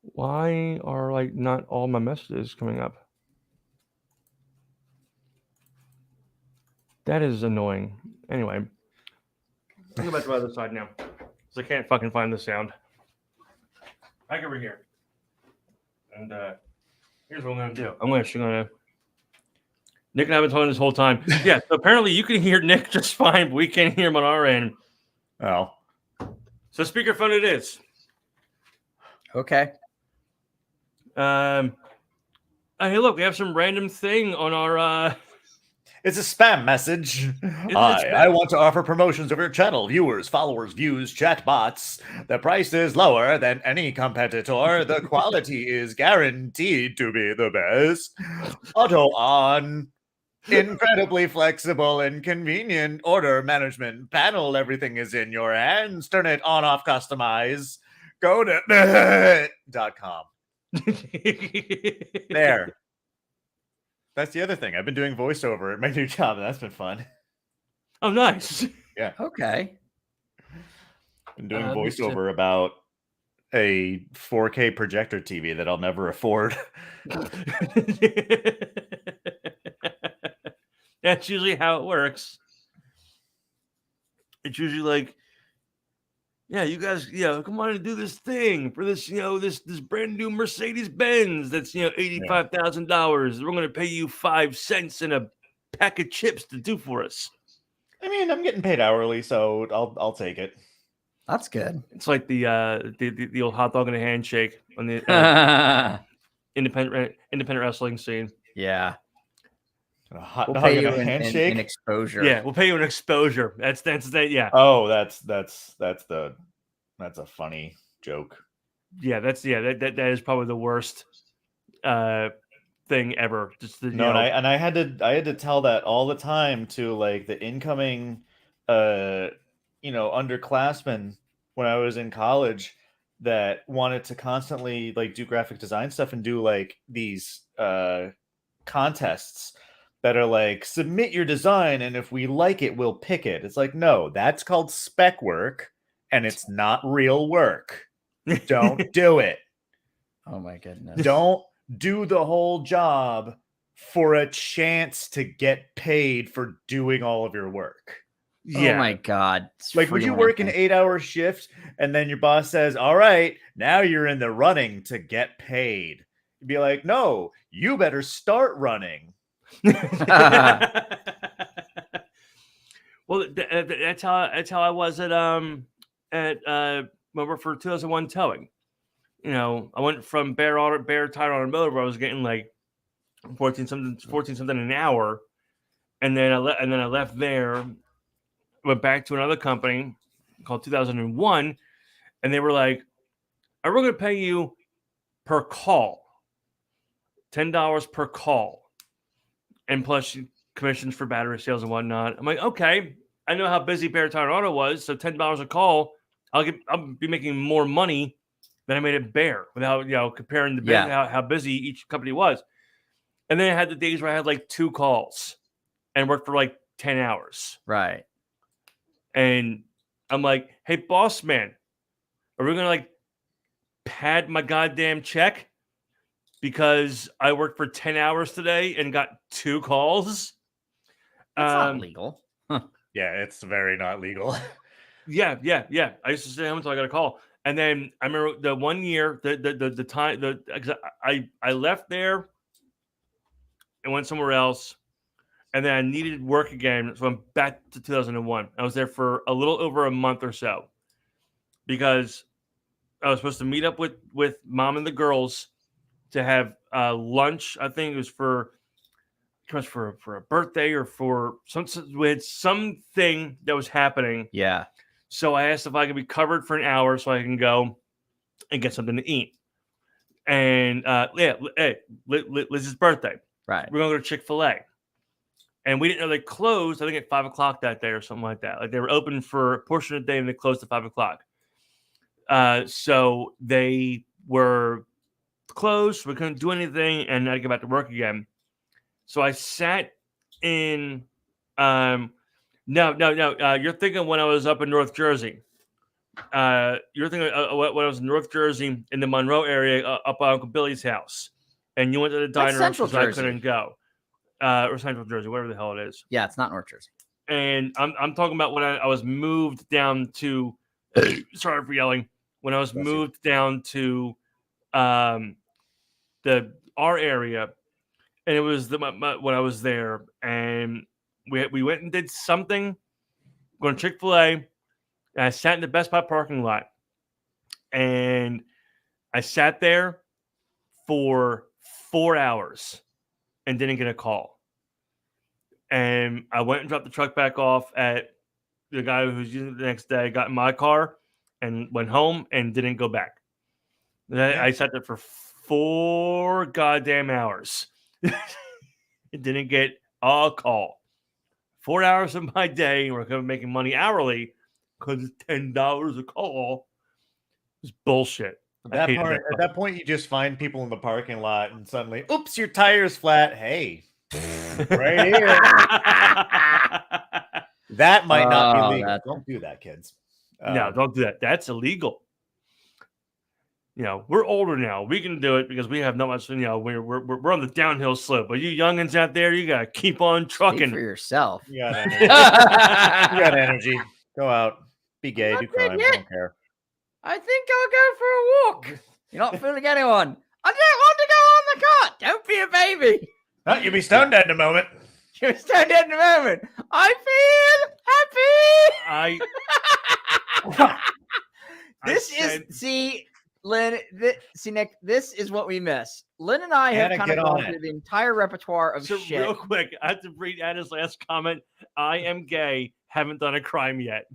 Why are like not all my messages coming up? That is annoying. Anyway, I'll go back to the other side now, because I can't fucking find the sound. Back over here. And here's what I'm gonna do. I'm actually gonna. Nick and I have been talking this whole time. Yeah, so apparently you can hear Nick just fine, but we can't hear him on our end. Oh. So speakerphone it is. Okay. Hey, look, we have some random thing on our. It's a spam message. spam? I want to offer promotions of your channel. Viewers, followers, views, chat bots. The price is lower than any competitor. The quality is guaranteed to be the best. Auto on. Incredibly flexible and convenient order management panel. Everything is in your hands. Turn it on, off, customize. Go to .com. There. That's the other thing. I've been doing voiceover at my new job, and that's been fun. Oh, nice. Yeah. Okay. Been doing voiceover about a 4K projector TV that I'll never afford. That's usually how it works. It's usually like, yeah, you guys, come on and do this thing for this, this brand new Mercedes Benz that's $85,000. We're going to pay you 5 cents and a pack of chips to do for us. I mean, I'm getting paid hourly, so I'll take it. That's good. It's like the old hot dog and a handshake on the independent wrestling scene. Yeah. A hot We'll dog pay and you a handshake. in exposure. Yeah, we'll pay you an exposure. That's that. Yeah. Oh, that's a funny joke. Yeah, that is probably the worst thing ever. Just and I had to tell that all the time to like the incoming underclassmen when I was in college that wanted to constantly like do graphic design stuff and do like these contests that are like, submit your design and if we like it, we'll pick it. It's like, no, that's called spec work and it's not real work. Don't do it. Oh my goodness. Don't do the whole job for a chance to get paid for doing all of your work. Oh my God. It's Like, would you work an freelancing. 8-hour shift and then your boss says, all right, now you're in the running to get paid? You'd be like, no, you better start running. Well, that's how I was at over for 2001 towing. You know, I went from Bear Tire Automotive, where I was getting like 14 something an hour, and then I left there, went back to another company called 2001, and they were like, "Are we going to pay you per call, $10 per call, and plus commissions for battery sales and whatnot?" I'm like, okay, I know how busy Bear Tire Auto was, so $10 a call, I'll be making more money than I made at Bear without comparing the how busy each company was. And then I had the days where I had like 2 calls and worked for like 10 hours. Right. And I'm like, hey, boss man, are we going to like pad my goddamn check because I worked for 10 hours today and got 2 calls? That's not legal. Yeah, it's very not legal. Yeah. I used to stay home until I got a call. And then I remember the one year, the time, I left there and went somewhere else. And then I needed work again. So I'm back to 2001. I was there for a little over a month or so because I was supposed to meet up with mom and the girls to have lunch. I think it was for a birthday or for something that was happening. Yeah. So I asked if I could be covered for an hour so I can go and get something to eat. And Liz's birthday. Right. We're gonna go to Chick-fil-A. And we didn't know they closed, I think, at 5 o'clock that day or something like that. Like they were open for a portion of the day and they closed at 5 o'clock. So they were closed. We couldn't do anything, and I had to go back to work again. So I sat in. No. You're thinking when I was up in North Jersey. You're thinking when I was in North Jersey in the Monroe area, up by Uncle Billy's house, and you went to the diner because I couldn't go. Or Central Jersey, whatever the hell it is. Yeah, it's not North Jersey. And I'm talking about when I was moved down to. Sorry for yelling. When I was moved down to our area, and it was when I was there, and we went and did something, going to Chick-fil-A, and I sat in the Best Buy parking lot, and I sat there for 4 hours and didn't get a call. And I went and dropped the truck back off at the guy who's using it the next day, got in my car and went home and didn't go back. I sat there for 4 goddamn hours. It didn't get a call. 4 hours of my day, we're going to be making money hourly because it's $10 a call. It's bullshit. At that point, you just find people in the parking lot and suddenly, oops, your tire's flat. Hey, right here. That might not be legal. Don't do that, kids. No, don't do that. That's illegal. You know, we're older now. We can do it because we have not much. You know, we're on the downhill slope. But you youngins out there, you gotta keep on trucking. Speak for yourself. You got energy. You got energy. Go out. Be gay. Do crime. Don't care. I think I'll go for a walk. You're not fooling anyone. I don't want to go on the cart. Don't be a baby. Oh, you'll be stoned dead in a moment. You're stoned dead in a moment. I feel happy. See, Lynn, Nick, this is what we miss. Lynn and I have kind of gone through the entire repertoire of shit. Real quick, I have to read Anna's last comment. I am gay, haven't done a crime yet.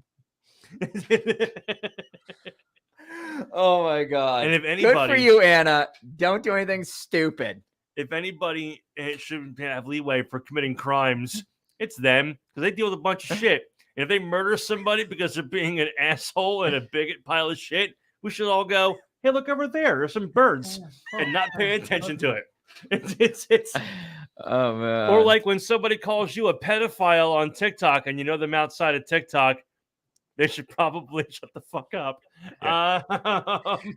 Oh my God. And if anybody, good for you, Anna. Don't do anything stupid. If anybody should have leeway for committing crimes, it's them, because they deal with a bunch of shit. And if they murder somebody because they're being an asshole and a bigot pile of shit, we should all go, hey, look over there. There's some birds, and not pay attention to it. It's oh man. Or like when somebody calls you a pedophile on TikTok and you know them outside of TikTok, they should probably shut the fuck up.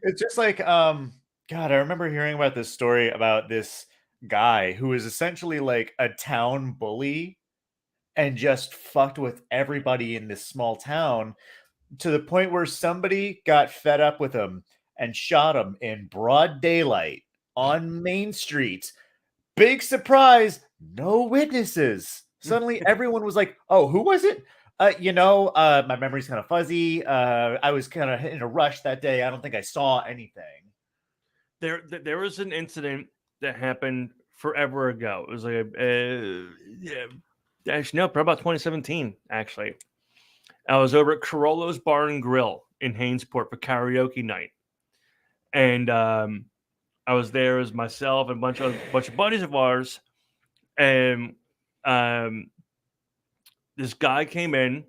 It's just like, God, I remember hearing about this story about this guy who was essentially like a town bully and just fucked with everybody in this small town to the point where somebody got fed up with him and shot him in broad daylight on Main Street. Big surprise, no witnesses. Suddenly everyone was like, "Oh, who was it?" My memory's kind of fuzzy. I was kind of in a rush that day. I don't think I saw anything. There was an incident that happened forever ago. It was like actually no, probably about 2017. Actually, I was over at Carollo's Bar and Grill in Hainesport for karaoke night, and I was there as myself and a bunch of buddies of ours, and this guy came in,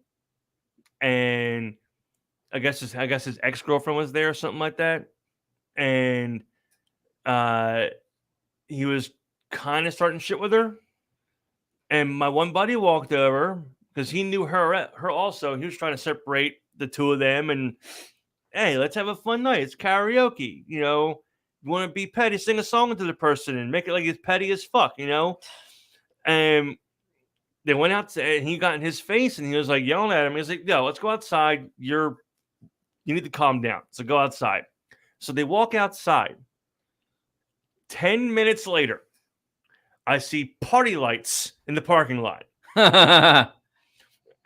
and I guess his ex-girlfriend was there or something like that, and he was kind of starting shit with her, and my one buddy walked over because he knew her also. He was trying to separate the two of them, and hey, let's have a fun night. It's karaoke, you know. You want to be petty, sing a song to the person and make it like it's petty as fuck, you know. And they went out and he got in his face and he was like yelling at him. He was like, "Yo, let's go outside. You need to calm down. So go outside." So they walk outside. 10 minutes later, I see party lights in the parking lot.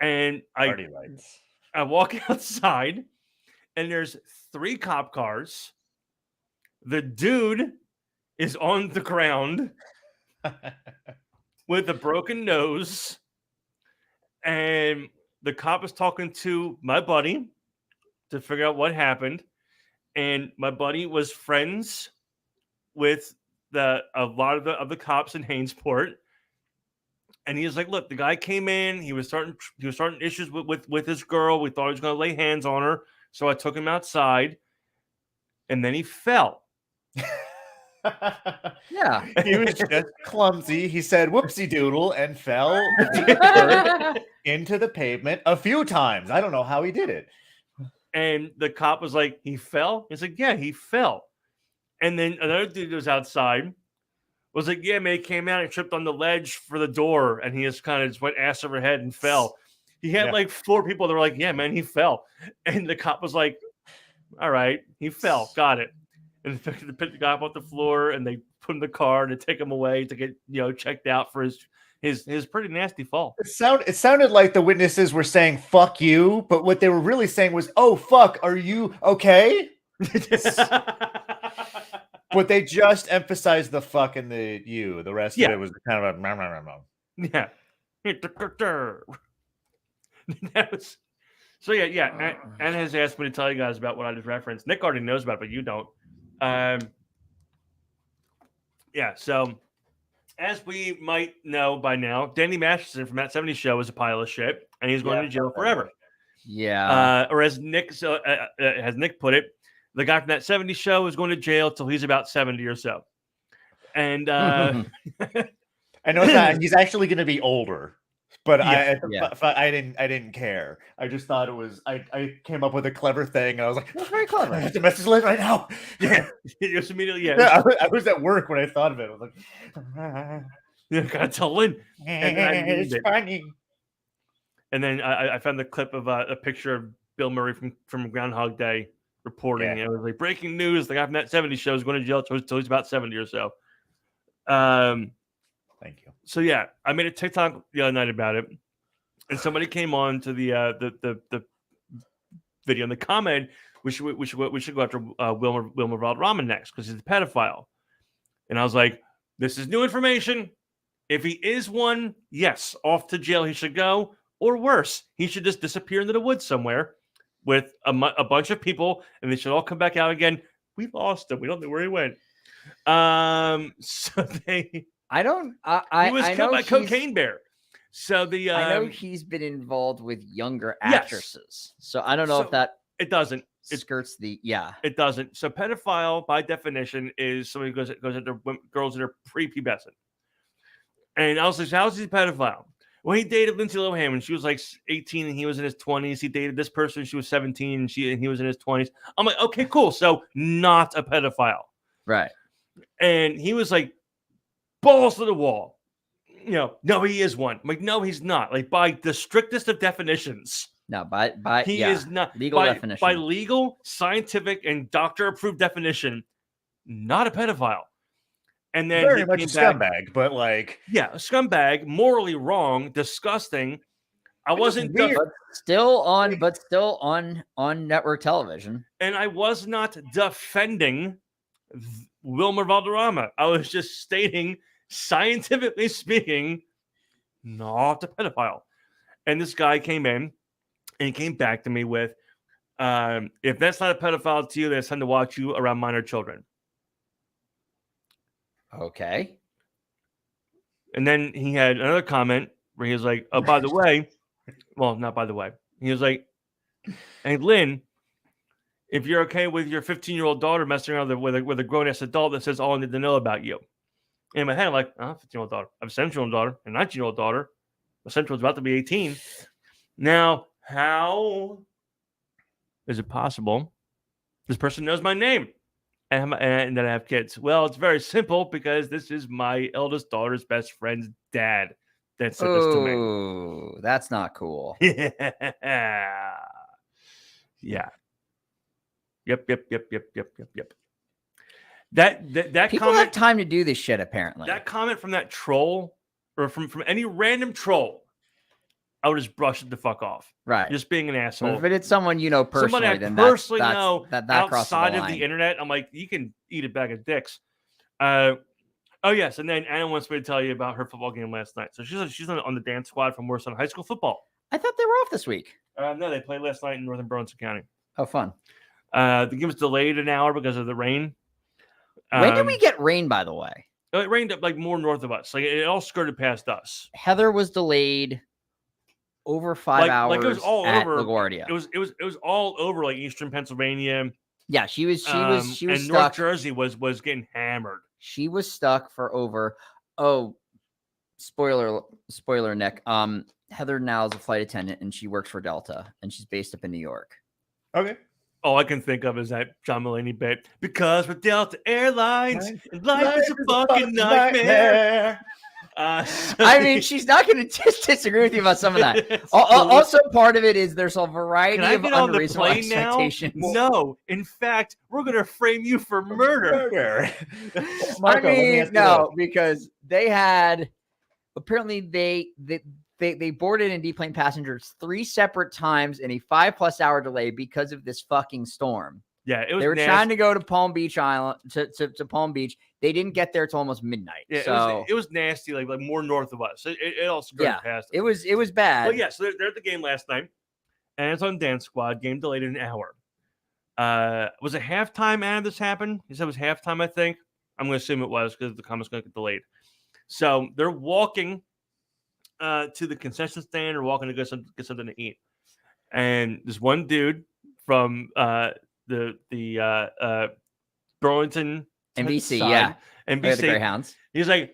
And Party lights. I walk outside and there's 3 cop cars. The dude is on the ground with a broken nose. And the cop is talking to my buddy to figure out what happened. And my buddy was friends with a lot of the cops in Hainesport. And he was like, "Look, the guy came in. He was starting issues with his girl. We thought he was going to lay hands on her. So I took him outside. And then he fell." Yeah. He was just clumsy. He said whoopsie doodle and fell into the pavement a few times. I don't know how he did it. And the cop was like, "He fell?" He's like, "Yeah, he fell." And then another dude was outside, was like, "Yeah, man, he came out and tripped on the ledge for the door, and he just kind of just went ass over head and fell." He had like 4 people that were like, "Yeah, man, he fell." And the cop was like, "All right, he fell, got it." And they picked the guy up off the floor and they put him in the car to take him away to get checked out for his pretty nasty fall. It sounded like the witnesses were saying "fuck you," but what they were really saying was, "Oh fuck, are you okay?" But they just emphasized the fuck and the you. The rest of it was kind of a yeah. That was, so yeah. Anna has asked me to tell you guys about what I just referenced. Nick already knows about it, but you don't. So as we might know by now, Danny Masterson from that 70s show is a pile of shit, and he's going to jail forever. Yeah. Or as Nick put it, the guy from that 70s show is going to jail till he's about 70 or so. And I know it's not, he's actually going to be older, but I didn't care. I just thought it was. I came up with a clever thing, and I was like, "That's very clever." I have to message Liz right now. Yeah, it was immediately. I was at work when I thought of it. I was like, gotta tell Lynn. It's funny. And then I found the clip of a picture of Bill Murray from Groundhog Day reporting. And it was like, breaking news: the guy from that 70s show is going to jail till he's about 70 or so. Thank you. So yeah, I made a TikTok the other night about it, and somebody came on to the video and the comment, we should go after Wilmer Valderrama next because he's a pedophile. And I was like, this is new information. If he is one, yes, off to jail he should go, or worse, he should just disappear into the woods somewhere with a bunch of people, and they should all come back out again. We lost him. We don't know where he went. So they. I don't. He was killed by Cocaine Bear. So I know he's been involved with younger actresses. So I don't know if that it doesn't. It skirts the It doesn't. So pedophile by definition is somebody who goes after girls that are prepubescent. And I was like, how is he a pedophile? Well, he dated Lindsay Lohan when she was like 18 and he was in his 20s. He dated this person, she was 17 and he was in his 20s. I'm like, okay, cool. So not a pedophile. Right. And he was like, balls to the wall. No, he is one. I'm like, no, he's not. Like by the strictest of definitions. No, by He is not legal definition. By legal, scientific, and doctor-approved definition, not a pedophile. And then Very he much a came back, scumbag, but like, yeah, a scumbag, morally wrong, disgusting. I wasn't weird. but still on network television. and I was not defending Wilmer Valderrama. I was just stating, scientifically speaking, not a pedophile. And this guy came in and he came back to me with, if that's not a pedophile to you, then it's time to watch you around minor children. Okay. And then he had another comment where he was like, oh, by the way, well, not by the way. He was like, hey, Lynn, if you're okay with your 15-year-old daughter messing around with a grown-ass adult that says all I need to know about you. And in my head, I'm like, 15-year-old daughter. I have a 17-year-old daughter, a 19-year-old daughter. My 17-year-old's about to be 18. Now, how is it possible this person knows my name and that I have kids? Well, it's very simple because this is my eldest daughter's best friend's dad that said this to me. Oh, that's not cool. Yeah. Yep. That People comment, have time to do this shit, apparently. that comment from that troll or from any random troll, I would just brush it the fuck off. Right. Just being an asshole. If it's someone you know personally, Somebody I then personally that's, know that outside the of the internet, I'm like, you can eat a bag of dicks. Oh yes, and then Anna wants me to tell you about her football game last night. So she's on the dance squad from Morristown High School football. I thought they were off this week. No, they played last night in Northern Burlington County. Oh, fun. The game was delayed an hour because of the rain. When did we get rain, by the way? It rained up like more north of us. Like it all skirted past us. Heather was delayed over 5 hours Like it was all at over LaGuardia. It was all over like Eastern Pennsylvania. Yeah, she was and stuck. North Jersey was getting hammered. She was stuck for over. Oh, spoiler, Nick. Heather now is a flight attendant and she works for Delta and she's based up in New York. okay. All I can think of is that John Mulaney bit. Because we're Delta Airlines and life is a fucking nightmare. I mean, she's not going to disagree with you about some of that. Also, part of it is there's a variety of unreasonable expectations. No, in fact, we're going to frame you for murder. Marco, let me ask you no, because they had apparently they boarded and deplaned passengers 3 separate times in a 5+ hour delay because of this fucking storm. Yeah, it was. They were trying to go to Palm Beach Island to Palm Beach. They didn't get there till almost midnight. Yeah, so it was nasty, like more north of us. It all skirted past. It was bad. But yeah, so they're at the game last night, and it's on Dance Squad. Game delayed an hour. Was it halftime? Anna, this happened. He said it was halftime. I think I'm going to assume it was because the comment's going to get delayed. So they're walking to the concession stand or walking to get something to eat, and this one dude from the Burlington NBC, side, yeah, NBC, the Greyhounds. He's like,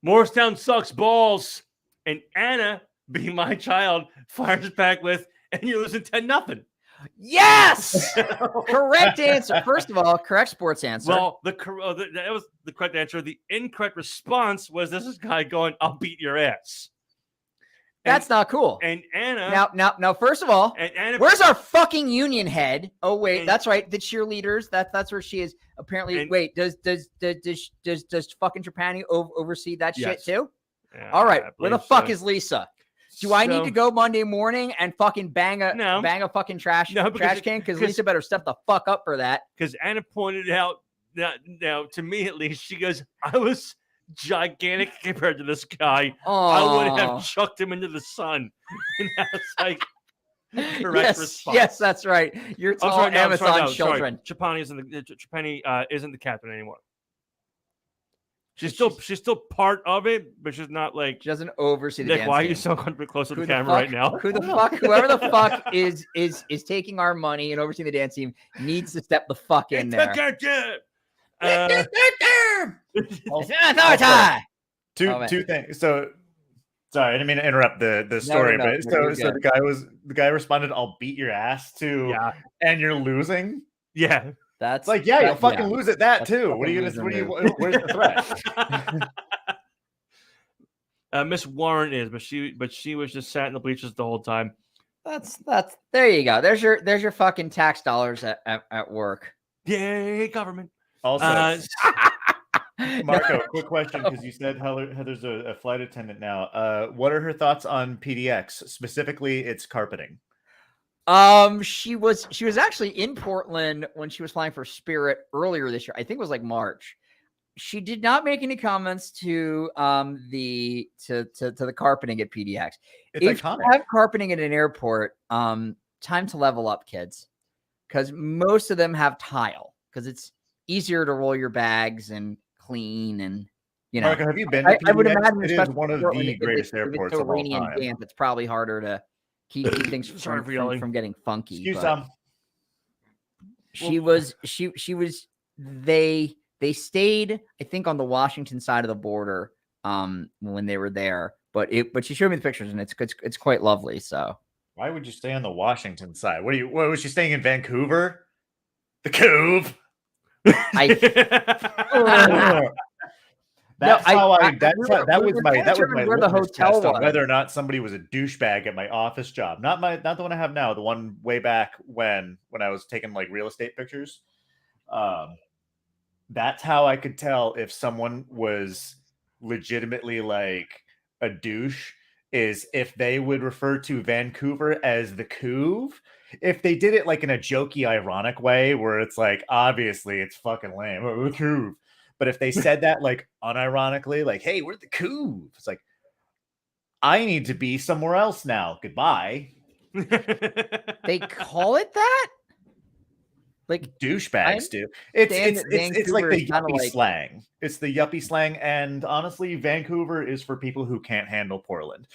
Morristown sucks balls, and Anna, being my child, fires back with, and you're losing 10-0. Yes, correct answer. First of all, correct sports answer. Well, that was the correct answer. The incorrect response was this guy going, "I'll beat your ass." That's not cool. And Anna, now, first of all, and Anna, where's our fucking union head? Oh wait, and, that's right. The cheerleaders. That's where she is. Apparently, wait. Does fucking Trapani oversee that shit too? Yeah, all right. Where the fuck is Lisa? Do I need to go Monday morning and fucking bang a fucking trash can? Because Lisa better step the fuck up for that. Because Anna pointed out now to me at least, she goes, I was gigantic compared to this guy. I would have chucked him into the sun. And I was like, correct response. Yes, that's right. You're tall Amazon children. Trapani isn't the captain anymore. She's still part of it, but she's not like. She doesn't oversee the Nick, dance why are team. you so close to the camera right now? Whoever the fuck is taking our money and overseeing the dance team needs to step the fuck in there. Two things. So Sorry, I didn't mean to interrupt the story, no, but you're so good. the guy responded, "I'll beat your ass too," Yeah. and you're losing. Yeah. That's It's like, yeah, you'll fucking yeah. lose at that That's too. fucking What are you loser gonna? move. Where's the threat? Miss Warren is, but she was just sat in the bleachers the whole time. That's there you go. There's your fucking tax dollars at work. Yay, government. Also, No, Marco, quick question, because you said Heather's a flight attendant now. What are her thoughts on PDX, specifically its carpeting? she was actually in Portland when she was flying for Spirit earlier this year. I think it was like March. She did not make any comments to the carpeting at PDX. It's if iconic. you have carpeting at an airport, time to level up, kids, because most of them have tile because it's easier to roll your bags and clean and Marco, have you been to PDX? I would imagine it is especially one of Portland, the greatest airports if it's so of all rainy and time. damp, it's probably harder to keep things Sorry for yelling. from getting funky. Excuse but Tom. they stayed, I think, on the Washington side of the border when they were there. But she showed me the pictures and it's quite lovely. So Why would you stay on the Washington side? What was she staying in Vancouver? The Cove. That was my litmus hotel test on was. whether or not somebody was a douchebag at my office job. Not the one I have now, the one way back when I was taking like real estate pictures. That's how I could tell if someone was legitimately like a douche, is if they would refer to Vancouver as the Cove. If they did it like in a jokey, ironic way where it's like, obviously it's fucking lame, the Cove. But if they said that like unironically, like, hey, we're the Cove, it's like, I need to be somewhere else now. Goodbye. They call it that? Like douchebags do. It's like the yuppie slang. It's the yuppie slang, and honestly, Vancouver is for people who can't handle Portland.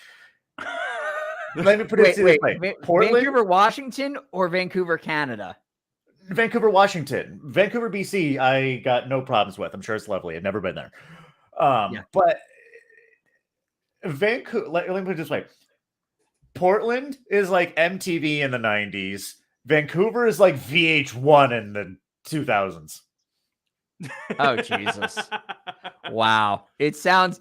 Let me put it this way: Portland, Vancouver, Washington, or Vancouver, Canada? Vancouver, Washington. Vancouver, BC, I got no problems with. I'm sure it's lovely. I've never been there. But Vancouver, let me put it this way: Portland is like MTV in the 90s. Vancouver is like VH1 in the 2000s. Oh Jesus! Wow, it sounds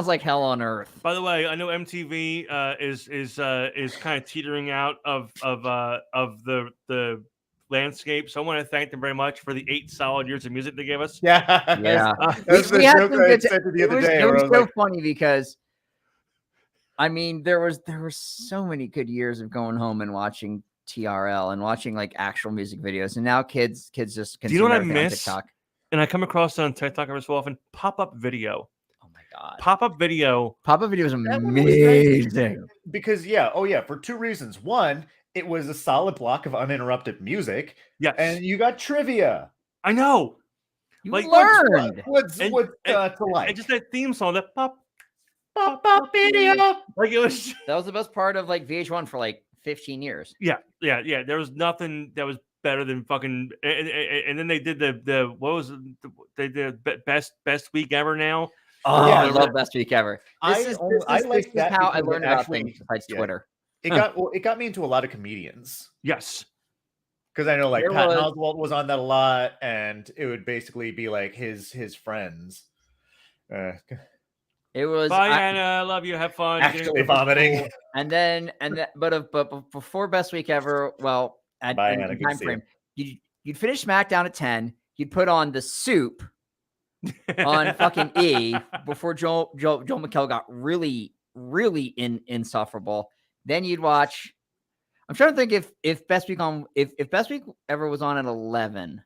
like hell on earth. By the way, I know MTV is kind of teetering out of the landscape. So I want to thank them very much for the 8 solid years of music they gave us. Yeah. It was so funny because, I mean, there were so many good years of going home and watching TRL and watching like actual music videos, and now kids just consume. Do you know what I everything on miss? TikTok. And I come across on TikTok every so often. Pop-up video. Oh my god! Pop-up video. Pop-up video is amazing. Because for 2 reasons. One, it was a solid block of uninterrupted music. Yes, and you got trivia. I know. You like learned. What's to like? And just that theme song, that pop video. Like it was. That was the best part of like VH1 for like 15 years. Yeah. There was nothing that was better than fucking. And then they did the what was it? They did best week ever now. Oh, yeah, I love best week ever. This is how I learned about things besides Twitter. It got me into a lot of comedians. Yes. Because I know like Patton Oswalt was on that a lot, and it would basically be like his friends. It was bye, Anna. Love you. Have fun. Actually vomiting. But before best week ever, well, at time frame, you'd finish SmackDown at 10. You'd put on the Soup on fucking E before Joel McHale got really insufferable. Then you'd watch. I'm trying to think if Best Week ever was on at 11.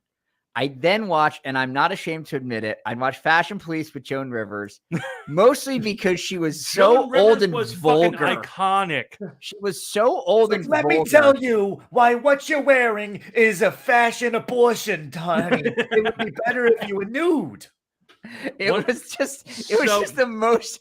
I'd then watch, and I'm not ashamed to admit it, I'd watch Fashion Police with Joan Rivers, mostly because she was so old and vulgar. Iconic. She was so old and vulgar. Let me tell you why what you're wearing is a fashion abortion, honey. It would be better if you were nude. It was just the most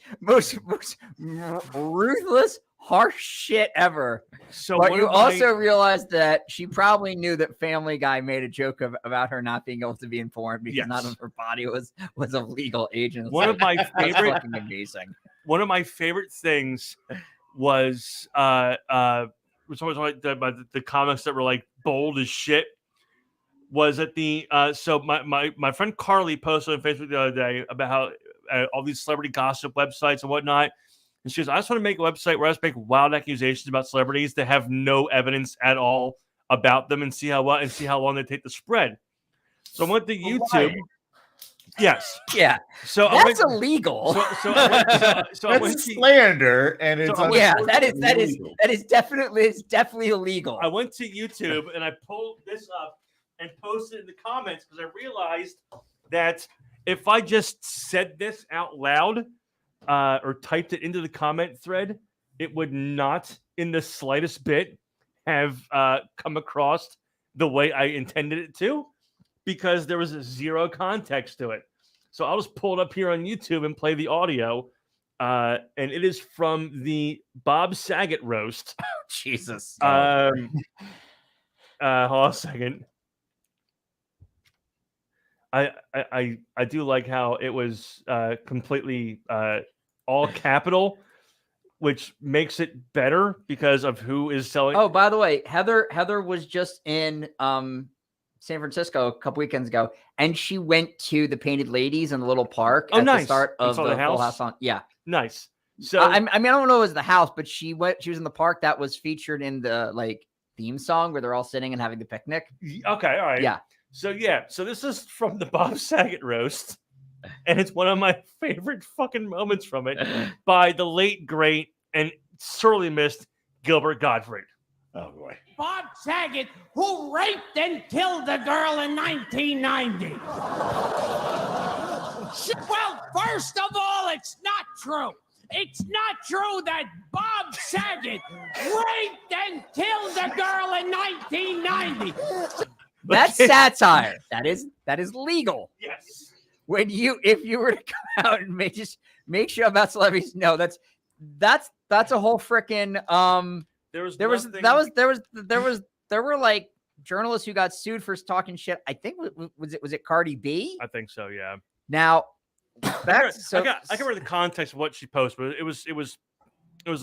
ruthless, harsh shit ever. But you also realized that she probably knew that Family Guy made a joke about her not being able to be informed because none of her body was of legal age. One of my favorite, fucking amazing. one of my favorite things was which was like the comics that were like bold as shit. Was at the so my friend Carly posted on Facebook the other day about how all these celebrity gossip websites and whatnot, and she goes, "I just want to make a website where I just make wild accusations about celebrities that have no evidence at all about them, and see how long they take to spread." So I went to YouTube. Yes. Yeah. So That's illegal. So I That's went to slander, and it's yeah, that is illegal. definitely illegal. I went to YouTube and I pulled this up and posted in the comments because I realized that if I just said this out loud or typed it into the comment thread, it would not in the slightest bit have come across the way I intended it to, because there was zero context to it. So I'll just pull it up here on YouTube and play the audio. And it is from the Bob Saget roast. Jesus. Hold on a second. I do like how it was completely all capital, which makes it better because of who is selling. Oh, by the way, Heather was just in San Francisco a couple weekends ago, and she went to the Painted Ladies in the little park at the start of the Full House on. Yeah, nice. So I mean, I don't know if it was the house, but she was in the park that was featured in the theme song where they're all sitting and having the picnic. Okay, all right. Yeah. So this is from the Bob Saget roast, and it's one of my favorite fucking moments from it by the late great and sorely missed Gilbert Gottfried. Oh boy. Bob Saget, who raped and killed a girl in 1990. Well, first of all, it's not true. It's not true that Bob Saget raped and killed a girl in 1990. That's satire. That is legal. Yes. If you were to come out and make sure about celebrities, no, that's a whole freaking there were like journalists who got sued for talking shit. I think was it Cardi B? I think so, yeah. Now I can remember the context of what she posted, but it was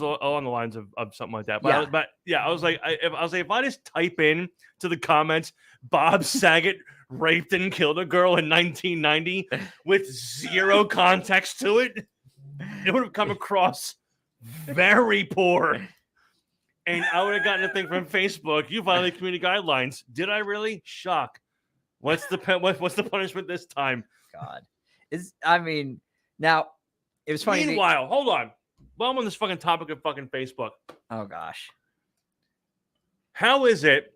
along the lines of something like that. But I was like, if I just type in to the comments, Bob Saget raped and killed a girl in 1990 with zero context to it, it would have come across very poor. And I would have gotten a thing from Facebook. You violated community guidelines. Did I really? Shock. What's the punishment this time? God, now it was funny. Meanwhile, hold on. While I'm on this fucking topic of fucking Facebook. Oh gosh. How is it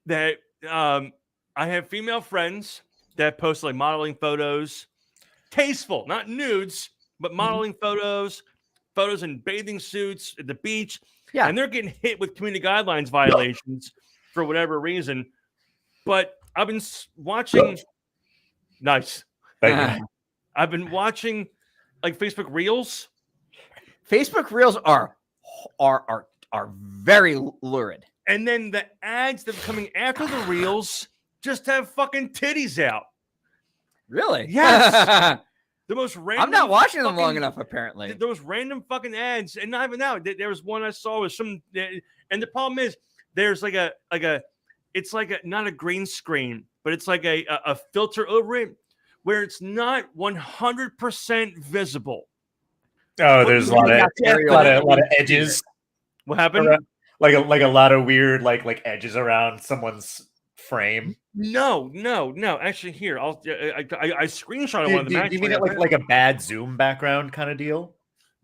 that I have female friends that post like modeling photos, tasteful, not nudes, but modeling photos in bathing suits at the beach. Yeah. And they're getting hit with community guidelines violations for whatever reason. But I've been watching. Nice. Thank you. I've been watching like Facebook Reels. Facebook Reels are very lurid. And then the ads that are coming after the Reels just have fucking titties out. Really? Yes. The most random. I'm not watching them long enough, apparently. Those random fucking ads, and not even now. There was one I saw with some, and the problem is there's it's not a green screen, but it's like a filter over it where it's not 100% visible. Oh, there's a lot of edges. What happened? Like a lot of weird like edges around someone's frame. No. Actually, here I screenshotted one of them. Do you mean it like a bad Zoom background kind of deal?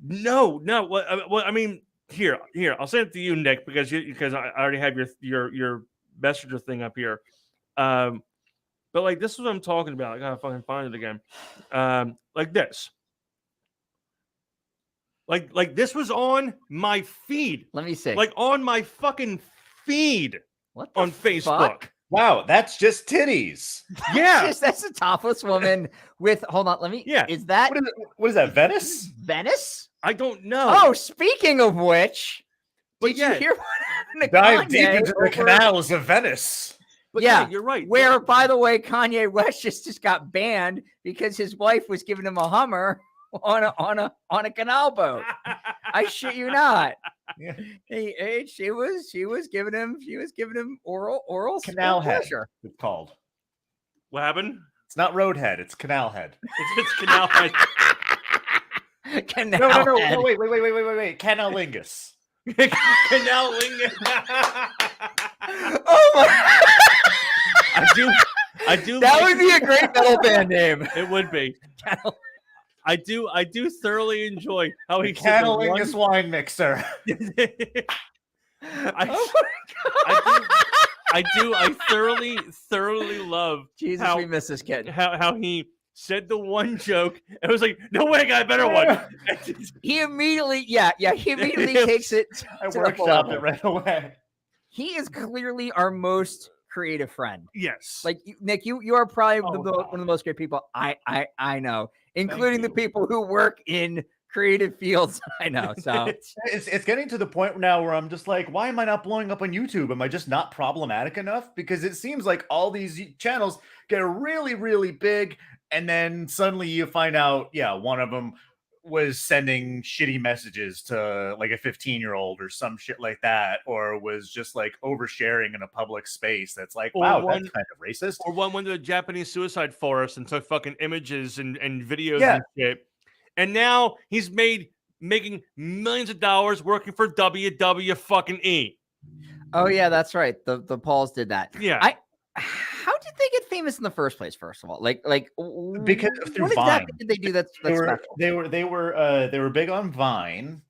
No. Well, I mean, here. I'll send it to you, Nick, because I already have your messenger thing up here. But like this is what I'm talking about. I gotta fucking find it again. Like this. Like this was on my feed. Let me see. Like on my fucking feed on Facebook. Fuck? Wow, that's just titties. Yeah, that's a topless woman with. Hold on, let me. Yeah, is that what is that? Venice? Venice? I don't know. Oh, speaking of which, did you hear what happened to Dive Kanye deep into the canals of Venice. But yeah, you're right. Where, by the way, Kanye West just got banned because his wife was giving him a Hummer. on a canal boat. I shit you not. Yeah. She was giving him oral Canal head, pleasure. it's called. What happened? It's not roadhead, it's canal head. It's canal head. Canal No, head. wait. Canalingus. Canal lingus. Oh my! I do. That like- would be a great metal band name. It would be. I do thoroughly enjoy how he Canalingus wine mixer. I thoroughly love Jesus, how, we miss this kid. how he said the one joke and was like, no way, I got a better one. He immediately, he immediately takes it I to the workshopped level. it right away. He is clearly our most creative friend. Yes. Like Nick, you are probably Oh, one of the most creative people I know, including the you. people who work in creative fields. I know. So It's getting to the point now where I'm just like, why am I not blowing up on YouTube? Am I just not problematic enough? Because it seems like all these channels get really, really big, and then suddenly you find out, one of them was sending shitty messages to like a 15-year-old or some shit like that, or was just like oversharing in a public space. That's like, Or wow, one- that's kind of racist. Or one went to the Japanese suicide forest and took fucking images and videos Yeah. and shit. And now he's making millions of dollars working for WW fucking E. oh yeah, that's right. The Pauls did that. Yeah. How did they get famous in the first place? First of all, Because through what Vine. exactly did they do that's special? They were big on Vine,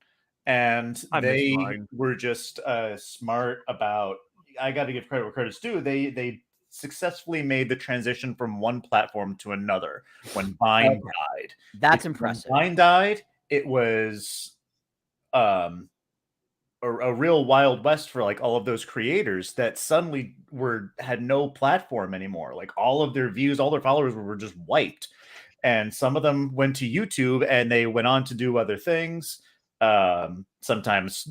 and I miss they Vine. were just smart about. I got to give credit where credit's due. They successfully made the transition from one platform to another when Vine died. That's Because when impressive. Vine died, it was a real wild west for like all of those creators that suddenly had no platform anymore. Like all of their views, all their followers were just wiped. And some of them went to YouTube and they went on to do other things. Sometimes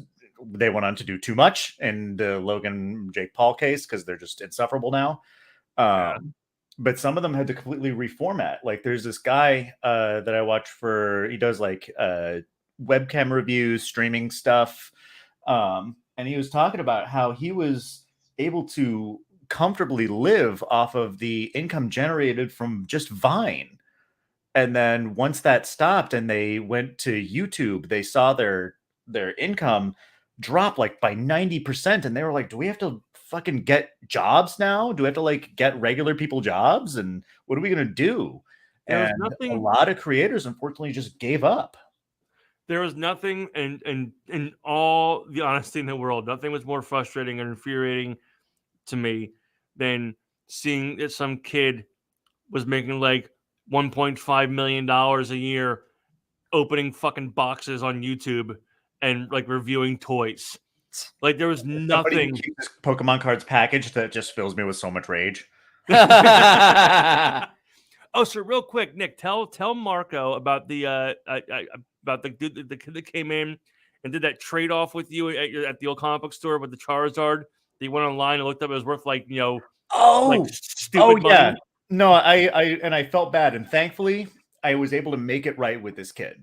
they went on to do too much in the Logan Jake Paul case because they're just insufferable now. But some of them had to completely reformat. Like there's this guy that I watch he does like webcam reviews, streaming stuff. And he was talking about how he was able to comfortably live off of the income generated from just Vine. And then once that stopped and they went to YouTube, they saw their income drop like by 90%. And they were like, do we have to fucking get jobs now? Do we have to like get regular people jobs? And what are we going to do? There was And a lot of creators, unfortunately, just gave up. There was nothing, and in all the honesty in the world, nothing was more frustrating and infuriating to me than seeing that some kid was making like $1.5 million a year opening fucking boxes on YouTube and like reviewing toys. Like there was Somebody who nothing. keeps this Pokemon cards package that just fills me with so much rage. Oh, so real quick, Nick, tell Marco about the dude, the kid that came in and did that trade off with you at the old comic book store with the Charizard. They went online and looked up. It was worth like stupid money. Yeah. No, I felt bad, and thankfully I was able to make it right with this kid.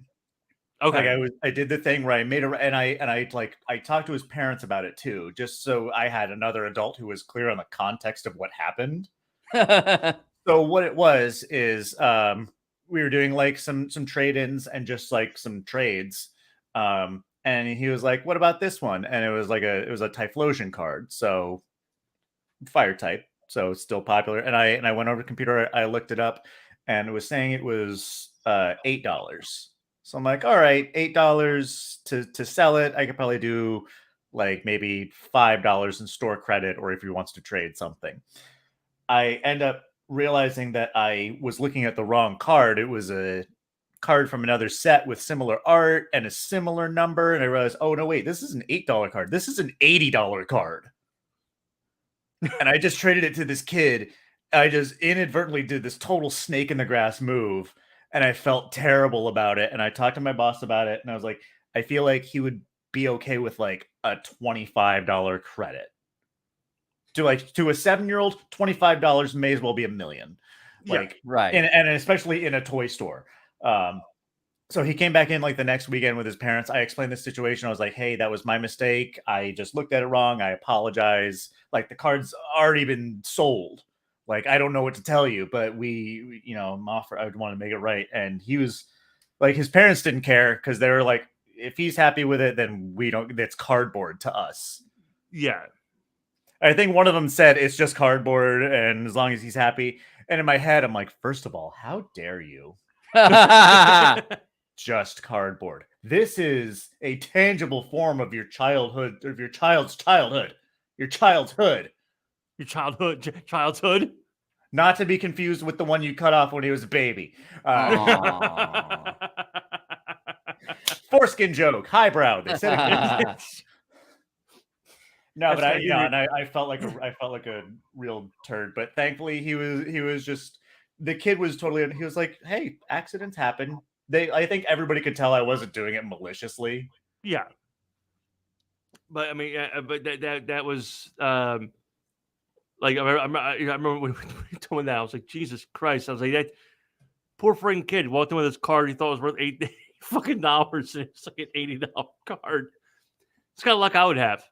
Okay. Like I did the thing where I made it, and I talked to his parents about it too, just so I had another adult who was clear on the context of what happened. So what it was is we were doing like some trade-ins and just like some trades. And he was like, what about this one? And it was a Typhlosion card. So fire type. So it's still popular. And I went over to the computer, I looked it up, and it was saying it was $8. So I'm like, all right, $8 to sell it. I could probably do like maybe $5 in store credit, or if he wants to trade something. I end up realizing that I was looking at the wrong card. It was a card from another set with similar art and a similar number. And I realized, oh no, wait, this is an $8 card. This is an $80 card. And I just traded it to this kid. I just inadvertently did this total snake in the grass move. And I felt terrible about it. And I talked to my boss about it. And I was like, I feel like he would be okay with like a $25 credit. To a 7-year-old, $25 may as well be $1 million. Like, right. And especially in a toy store. So he came back in like the next weekend with his parents. I explained the situation. I was like, hey, that was my mistake. I just looked at it wrong. I apologize. Like the card's already been sold. Like, I don't know what to tell you, but I'm offer. I would want to make it right. And he was like, his parents didn't care because they were like, if he's happy with it, then we don't, it's cardboard to us. Yeah. I think one of them said it's just cardboard and as long as he's happy. And in my head, I'm like, first of all, how dare you? Just cardboard. This is a tangible form of your childhood, of your child's childhood, your childhood. Your childhood. Not to be confused with the one you cut off when he was a baby. Foreskin joke, highbrow. They said it. No, but I felt like a real turd. But thankfully, he was just, the kid was totally. He was like, "Hey, accidents happen." I think everybody could tell I wasn't doing it maliciously. Yeah. But I mean, but that was like I remember when we told me that, I was like, Jesus Christ! I was like, that poor freaking kid walked in with his card. He thought it was worth $8 fucking dollars, and it's like an $80 card. It's kind of luck I would have.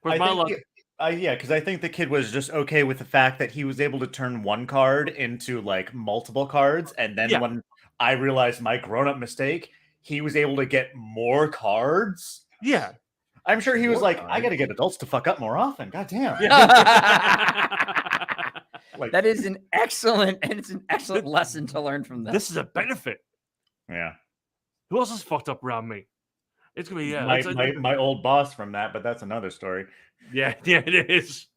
Where's my luck? Yeah, because I think the kid was just okay with the fact that he was able to turn one card into like multiple cards, and then when I realized my grown-up mistake, he was able to get more cards. Yeah. I'm sure he was like, I got to get adults to fuck up more often. God damn. Like, that is an excellent lesson to learn from this. This is a benefit. Yeah. Who else is fucked up around me? It's gonna be my old boss from that, but that's another story. Yeah, it is.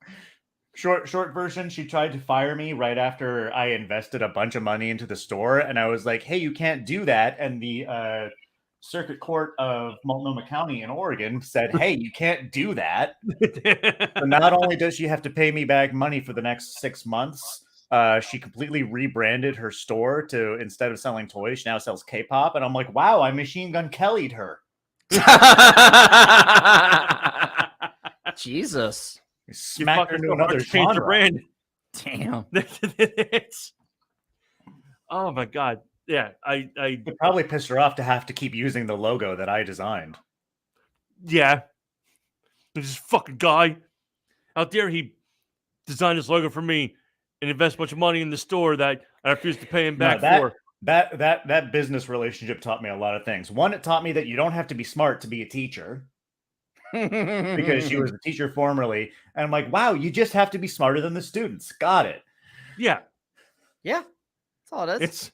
Short version, she tried to fire me right after I invested a bunch of money into the store, and I was like, hey, you can't do that. And the Circuit Court of Multnomah County in Oregon said, hey, you can't do that. So not only does she have to pay me back money for the next 6 months, she completely rebranded her store to, instead of selling toys, she now sells K-pop. And I'm like, wow, I Machine Gun Kelly'd her. Jesus. Smack her into another genre. Brand. Damn. Oh my God. Yeah, it probably pissed her off to have to keep using the logo that I designed. Yeah. This fucking guy. How dare he design this logo for me and invest a bunch of money in the store that I refuse to pay him back for. That business relationship taught me a lot of things. One, it taught me that you don't have to be smart to be a teacher. Because she was a teacher formerly. And I'm like, wow, you just have to be smarter than the students. Got it. Yeah. Yeah. That's all it is.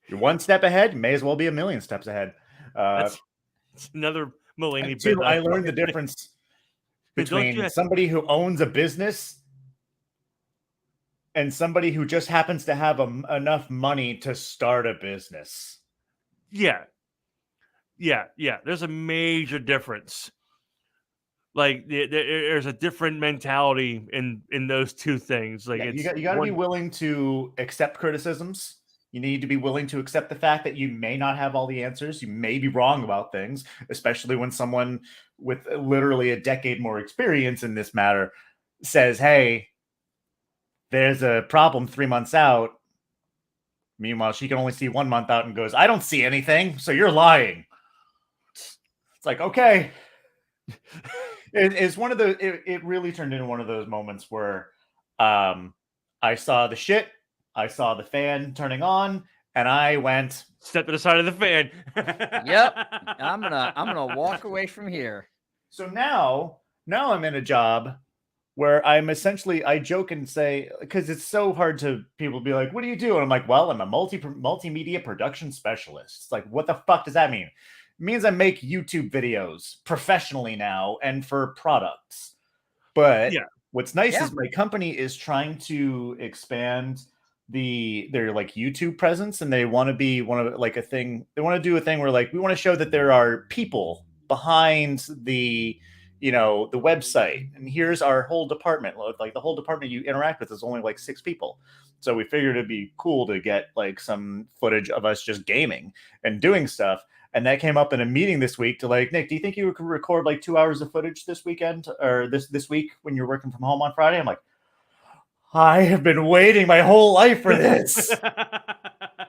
You're one step ahead, you may as well be a million steps ahead. It's another millennium. I learned the difference between somebody who owns a business and somebody who just happens to have enough money to start a business. Yeah. There's a major difference. Like there's a different mentality in those two things. Like you got to be willing to accept criticisms. You need to be willing to accept the fact that you may not have all the answers. You may be wrong about things, especially when someone with literally a decade more experience in this matter says, hey, there's a problem 3 months out. Meanwhile, she can only see 1 month out and goes, I don't see anything, so you're lying. It's like, okay. It's one of the, it really turned into one of those moments where I saw the shit, I saw the fan turning on, and I went, step to the side of the fan. Yep. I'm gonna walk away from here. So now I'm in a job where I'm essentially, I joke and say, because it's so hard to people be like, what do you do? And I'm like, well, I'm a multimedia production specialist. It's like, what the fuck does that mean? It means I make YouTube videos professionally now and for products. But what's nice is my company is trying to expand their like YouTube presence, and they want to be one of like a thing. They want to do a thing where like we want to show that there are people behind the website, and here's our whole department. Like the whole department you interact with is only like 6 people. So we figured it'd be cool to get like some footage of us just gaming and doing stuff. And that came up in a meeting this week to like, Nick, do you think you could record like 2 hours of footage this weekend or this week when you're working from home on Friday? I'm like, I have been waiting my whole life for this.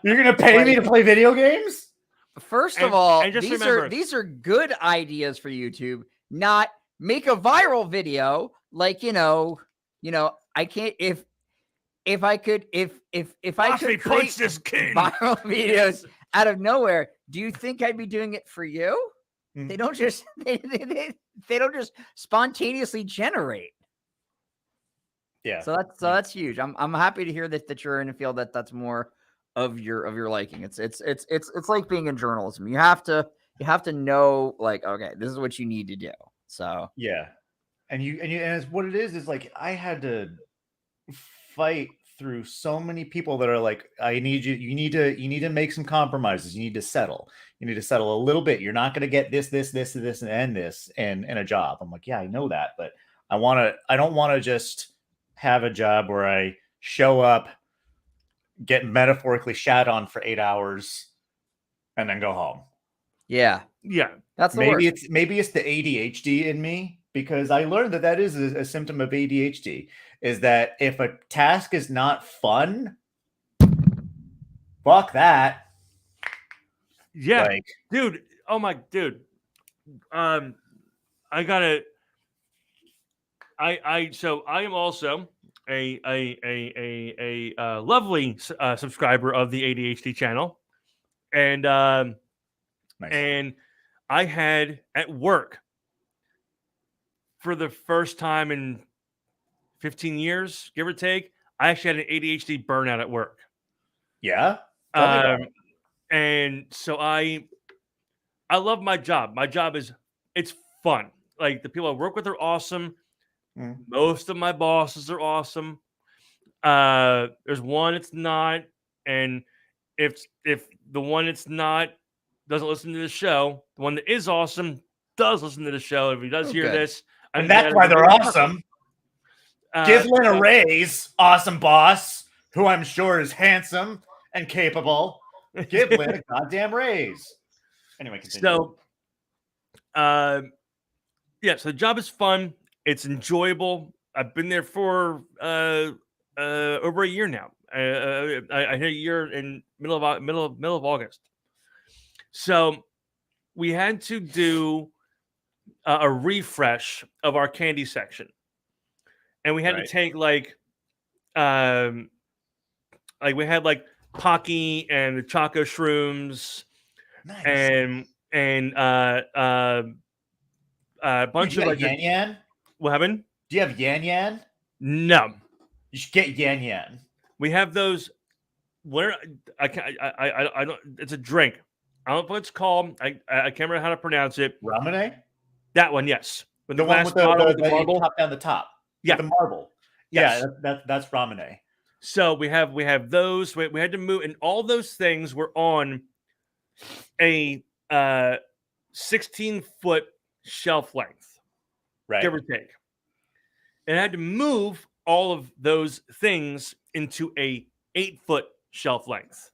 You're going to pay me to play video games? First of And- all, and just these remember- are good ideas for YouTube, not make a viral video. Like, I can't if I could Watch me create punch this kid. viral videos out of nowhere, do you think I'd be doing it for you? Mhm. They don't just they don't just spontaneously generate. Yeah. So that's huge. I'm happy to hear that you're in a field that's more of your liking. It's like being in journalism. You have to know, like, okay, this is what you need to do. So Yeah. And it's what it is like I had to fight through so many people that are like, you need to make some compromises. You need to settle. You need to settle a little bit. You're not going to get this, and this and a job. I'm like, yeah, I know that, but I don't want to just have a job where I show up, get metaphorically shat on for 8 hours, and then go home. yeah, Yeah. that's the worst. Maybe it's the ADHD in me, because I learned that is a symptom of ADHD, is that if a task is not fun, fuck that. Yeah. Like, Dude. Oh my dude. I gotta so I am also a lovely subscriber of the ADHD channel. And nice. and I had at work for the first time in 15 years, give or take, I actually had an ADHD burnout at work. Yeah. Tell me about it. And so I love my job. My job it's fun. Like, the people I work with are awesome. Mm. Most of my bosses are awesome. There's one it's not, and if the one it's not doesn't listen to the show, the one that is awesome does listen to the show. If he does hear good. this, And that's why they're awesome. Give Lynn a raise, awesome boss, who I'm sure is handsome and capable. Give Lynn a goddamn raise. Anyway, continue. So, yeah, so the job is fun. It's enjoyable. I've been there for over a year now. I hit a year in middle of August. So we had to do a refresh of our candy section, and we had to Right. take like we had like Pocky and the Choco Shrooms Nice. and a bunch Dude, of like Yan Yan? what happened? Do you have Yan Yan? No, You should get Yan Yan. we have those. Where I can't, I don't. It's a drink. I don't know what it's called. I can't remember how to pronounce it. Ramune? That one, yes. With The one glass with bottle with the the marble. top down the top. Yeah. With the marble. Yes. Yeah, that's Ramune. So we have those. We had to move, and all those things were on a 16-foot shelf length, Right. give or take. And I had to move all of those things into a 8-foot shelf length,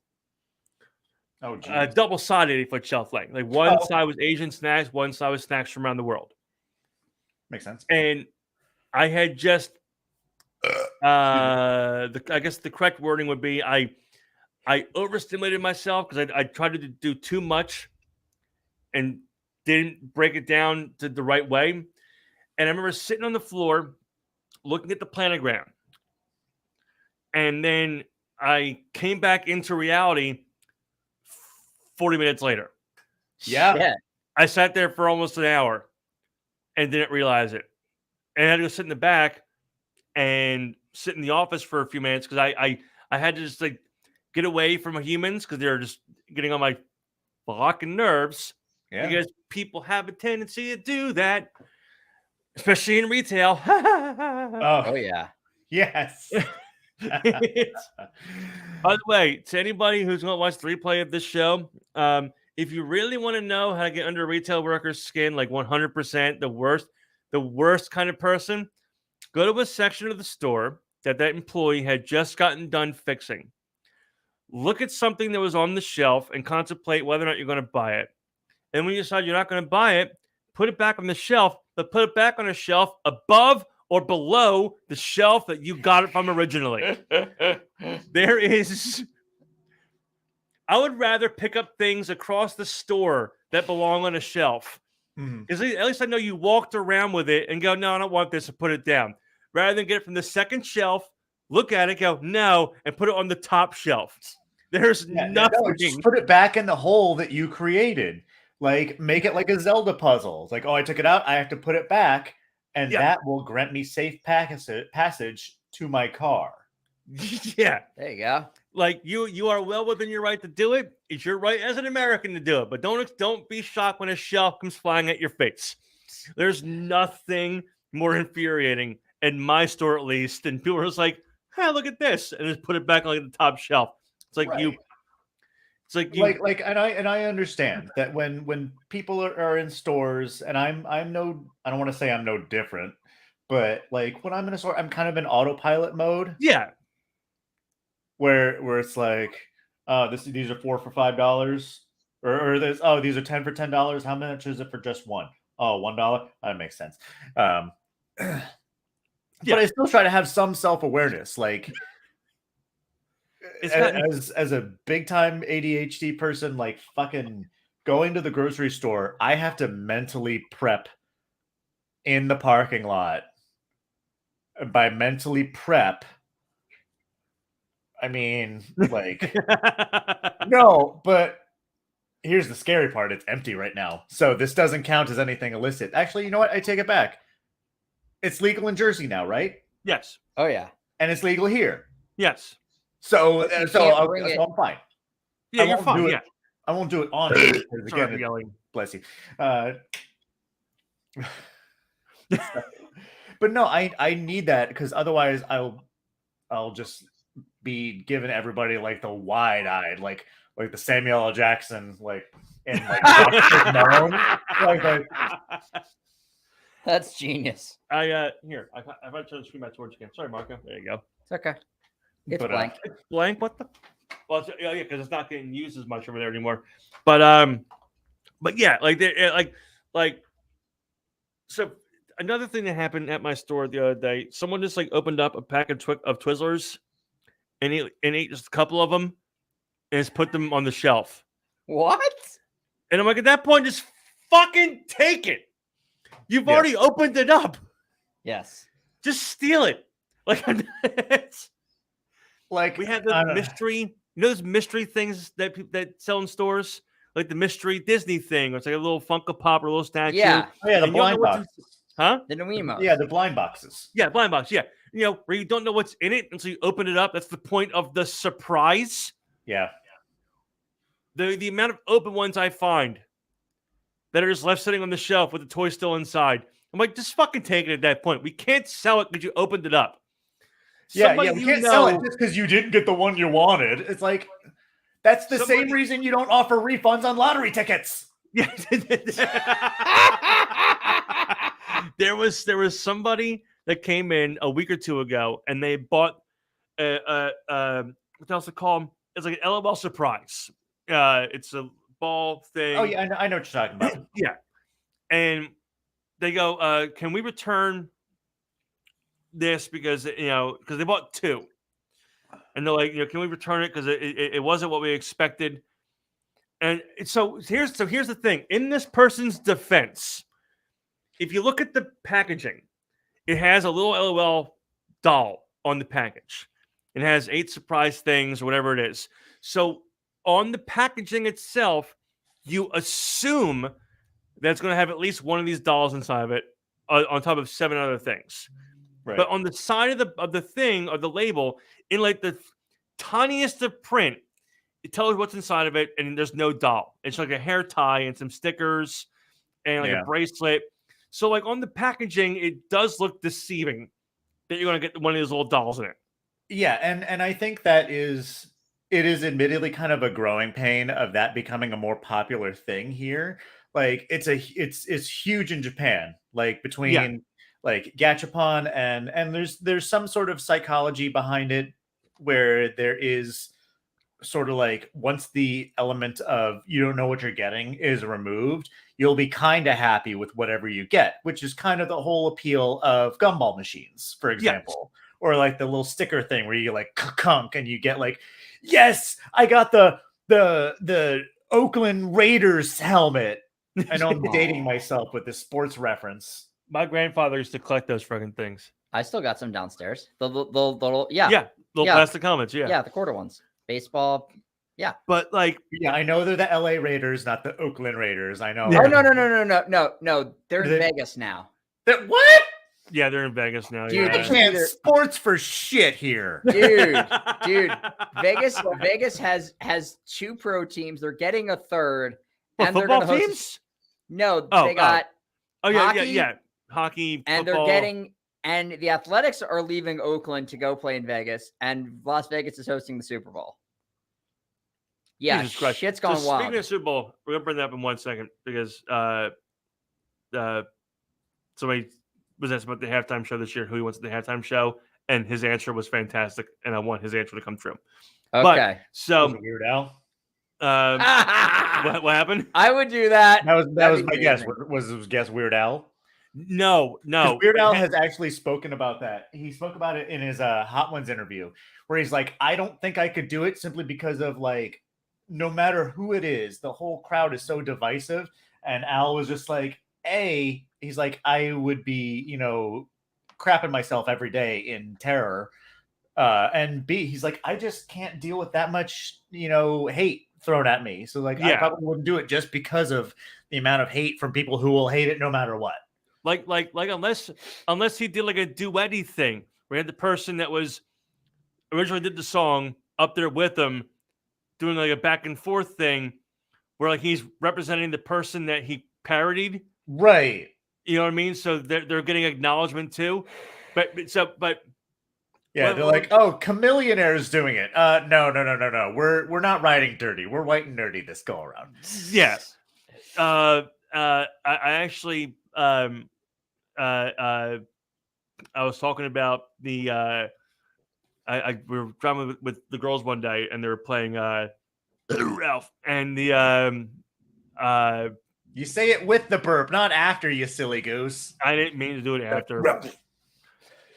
Oh, geez. double-sided 8-foot shelf length. Like, one Oh. side was Asian snacks, one side was snacks from around the world. Makes sense. And I had just I guess the correct wording would be I overstimulated myself because I tried to do too much and didn't break it down to the right way. And I remember sitting on the floor looking at the planogram. And then I came back into reality 40 minutes later. Yeah. Yeah. I sat there for almost an hour and didn't realize it. And I had to go sit in the back and sit in the office for a few minutes because I had to just like get away from humans because they're just getting on my fucking nerves. Yeah. Because people have a tendency to do that, especially in retail. Oh yeah. Yes. By the way, to anybody who's going to watch the replay of this show, if you really want to know how to get under a retail worker's skin, like 100%, the worst kind of person, go to a section of the store that employee had just gotten done fixing. Look at something that was on the shelf and contemplate whether or not you're going to buy it. And when you decide you're not going to buy it, put it back on the shelf, but put it back on a shelf above or below the shelf that you got it from originally. There is I would rather pick up things across the store that belong on a shelf. Mhm. Because at least I know you walked around with it and go, no, I don't want this, and put it down. Rather than get it from the second shelf, look at it, go, no, and put it on the top shelf. There's Yeah, nothing. no, just put it back in the hole that you created. Like, make it like a Zelda puzzle. It's like, oh, I took it out, I have to put it back, and Yeah. that will grant me safe passage to my car. Yeah. There you go. Like you are well within your right to do it. It's your right as an American to do it, but don't be shocked when a shelf comes flying at your face. There's nothing more infuriating in my store, at least, than people are just like, "Hey, look at this," and just put it back on like, the top shelf. It's like you. Right. It's like you. And I understand that when people are in stores, and I don't want to say I'm no different, but like when I'm in a store, I'm kind of in autopilot mode. Yeah. Where it's like, these are 4 for $5, or there's these are 10 for $10. How much is it for just one? Oh, $1. That makes sense. But I still try to have some self-awareness, like as a big time ADHD person, like fucking going to the grocery store, I have to mentally prep in the parking lot. By mentally prep, I mean, like, no, but here's the scary part. It's empty right now. So this doesn't count as anything illicit. Actually, you know what? I take it back. It's legal in Jersey now, right? Yes. Oh yeah. And it's legal here. Yes. So, But you so can't I'm bring it- fine. Yeah, I you're won't fine. do it. Yeah. I won't do it on it. Because Sorry again, for yelling. bless you. But no, I need that, because otherwise I'll just be giving everybody like the wide-eyed, like the Samuel L. Jackson, like in like Malone. Like That's genius. Here. I've got to turn the screen back towards you again. Sorry, Marco. There you go. It's okay. It's But, blank. It's blank. What the? Well, yeah, because it's not getting used as much over there anymore. But yeah, like they like. So another thing that happened at my store the other day, someone just like opened up a pack of Twizzlers, and ate just a couple of them, and just put them on the shelf. What? And I'm like, at that point, just fucking take it. You've already opened it up. Yes. Just steal it. Like, it's, like we had the mystery. You know those mystery things that sell in stores, like the mystery Disney thing. It's like a little Funko Pop or a little statue. Yeah. Oh yeah, the And you don't know blind what's boxes. Huh? The Noemos. Yeah, the blind boxes. Yeah, blind box. Yeah, you know where you don't know what's in it until you open it up. That's the point of the surprise. Yeah. The amount of open ones I find that are just left sitting on the shelf with the toy still inside. I'm like, just fucking take it at that point. We can't sell it because you opened it up. Yeah, Somebody we you can't sell it just because you didn't get the one you wanted. It's like, that's the same reason you don't offer refunds on lottery tickets. Yeah. There was somebody that came in a week or two ago, and they bought what else it called? It's like an LOL surprise. It's a ball thing. Oh yeah, I know what you're talking about. Yeah, and they go, "Can we return this because they bought two?" And they're like, "Can we return it because it wasn't what we expected?" And so here's the thing. In this person's defense, if you look at the packaging, it has a little LOL doll on the package. It has 8 surprise things or whatever it is. So on the packaging itself, you assume that it's going to have at least one of these dolls inside of it, on top of 7 other things. Right. But on the side of the thing, or the label, in like the tiniest of print, it tells you what's inside of it, and there's no doll. It's like a hair tie and some stickers and like a bracelet. So like on the packaging, it does look deceiving that you're going to get one of those little dolls in it. Yeah, and I think it is admittedly kind of a growing pain of that becoming a more popular thing here. Like it's huge in Japan. Like between like gachapon and there's some sort of psychology behind it where there is sort of like, once the element of you don't know what you're getting is removed, you'll be kind of happy with whatever you get, which is kind of the whole appeal of gumball machines, for example. Or like the little sticker thing where you like kunk and you get like, yes, I got the the Oakland Raiders helmet. I know I'm dating myself with this sports reference. My grandfather used to collect those fucking things. I still got some downstairs. The little Yeah, little plastic helmets. Yeah, the quarter ones. Baseball. Yeah, but like, Yeah, I know they're the LA Raiders, not the Oakland Raiders. I know. Yeah. Oh no. They're in They- Vegas now. What? yeah, they're in Vegas now. Dude, I yeah. can't Either- sports for shit here. Dude, Vegas has 2 pro teams. They're getting a third, What, and they're football going to host. teams? No, Oh, they got Oh yeah, Hockey, yeah. Hockey, and football. they're getting. And the Athletics are leaving Oakland to go play in Vegas, and Las Vegas is hosting the Super Bowl. Yeah, Jesus Christ. shit's gone So wild. Speaking of Super Bowl, we're gonna bring that up in 1 second because somebody was asked about the halftime show this year, who he wants at the halftime show, and his answer was fantastic, and I want his answer to come true. Okay. Was So, it Weird Al? what happened? I would do that. That was That'd my be guess. amazing. Was guess Weird Al? No. 'Cause Weird Al has actually spoken about that. He spoke about it in his Hot Ones interview, where he's like, I don't think I could do it simply because of like, no matter who it is, the whole crowd is so divisive. And Al was just like, he's like, I would be, crapping myself every day in terror. And B, he's like, I just can't deal with that much, hate thrown at me. So like, I Yeah. probably wouldn't do it just because of the amount of hate from people who will hate it no matter what. Like unless he did like a duetty thing where he had the person that was originally did the song up there with him doing like a back and forth thing where like he's representing the person that he parodied. Right. You know what I mean? So they're getting acknowledgement too. But Yeah, they're like, oh, Chameleonaire's doing it. No. We're not riding dirty. We're white and nerdy this go around. yeah. I actually I was talking about the we were driving with the girls one day and they were playing Ralph and the You say it with the burp, not after, you silly goose. I didn't mean to do it after.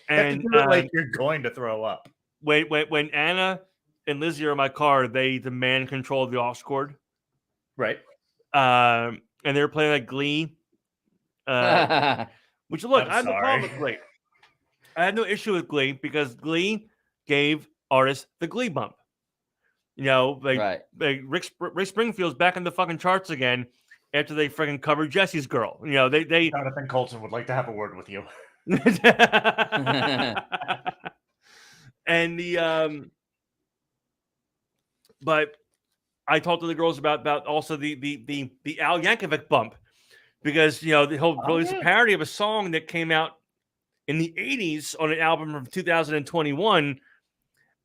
And And like you're going to throw up. when Anna and Lizzie are in my car, they demand control of the aux cord. Right. And they were playing like Glee. Which look, I'm I have no problem with Glee. I had no issue with Glee because Glee gave artists the Glee bump. Right. like Rick Springfield's back in the fucking charts again after they freaking covered Jesse's Girl. They Jonathan Colton would like to have a word with you. and but I talked to the girls about also the Al Yankovic bump because the whole release a parody of a song that came out in the 80s on an album from 2021,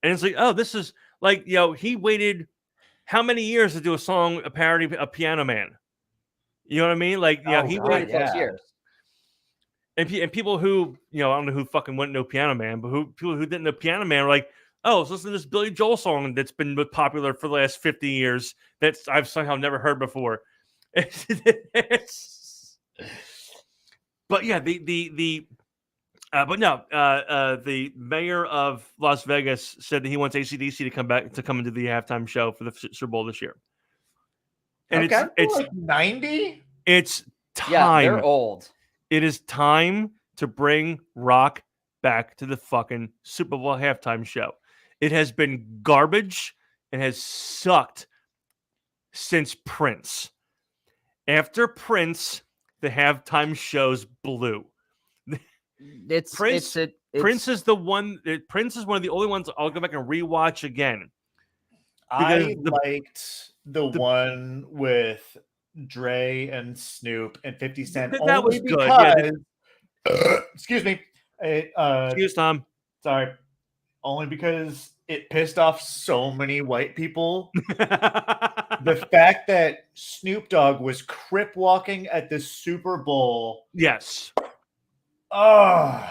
and it's like, oh, this is like he waited how many years to do a parody of Piano Man? You know what I mean? Like he waited 20+ years. And people who, I don't know who fucking wouldn't know Piano Man, but people who didn't know Piano Man were like, oh, so listen to this Billy Joel song that's been popular for the last 50 years that I've somehow never heard before. But yeah, the mayor of Las Vegas said that he wants AC/DC to come into the halftime show for the Super Bowl this year. And Okay. it's like 90? It's time. Yeah, they're old. It is time to bring rock back to the fucking Super Bowl halftime show. It has been garbage and has sucked since Prince. After Prince, the halftime shows blew. Prince is the one. Prince is one of the only ones I'll go back and rewatch again. I liked the one with Dre and Snoop and 50 Cent. That was good. Because, excuse me. Excuse Tom. Sorry. Only because it pissed off so many white people. The fact that Snoop Dogg was crip walking at the Super Bowl. Yes. Oh,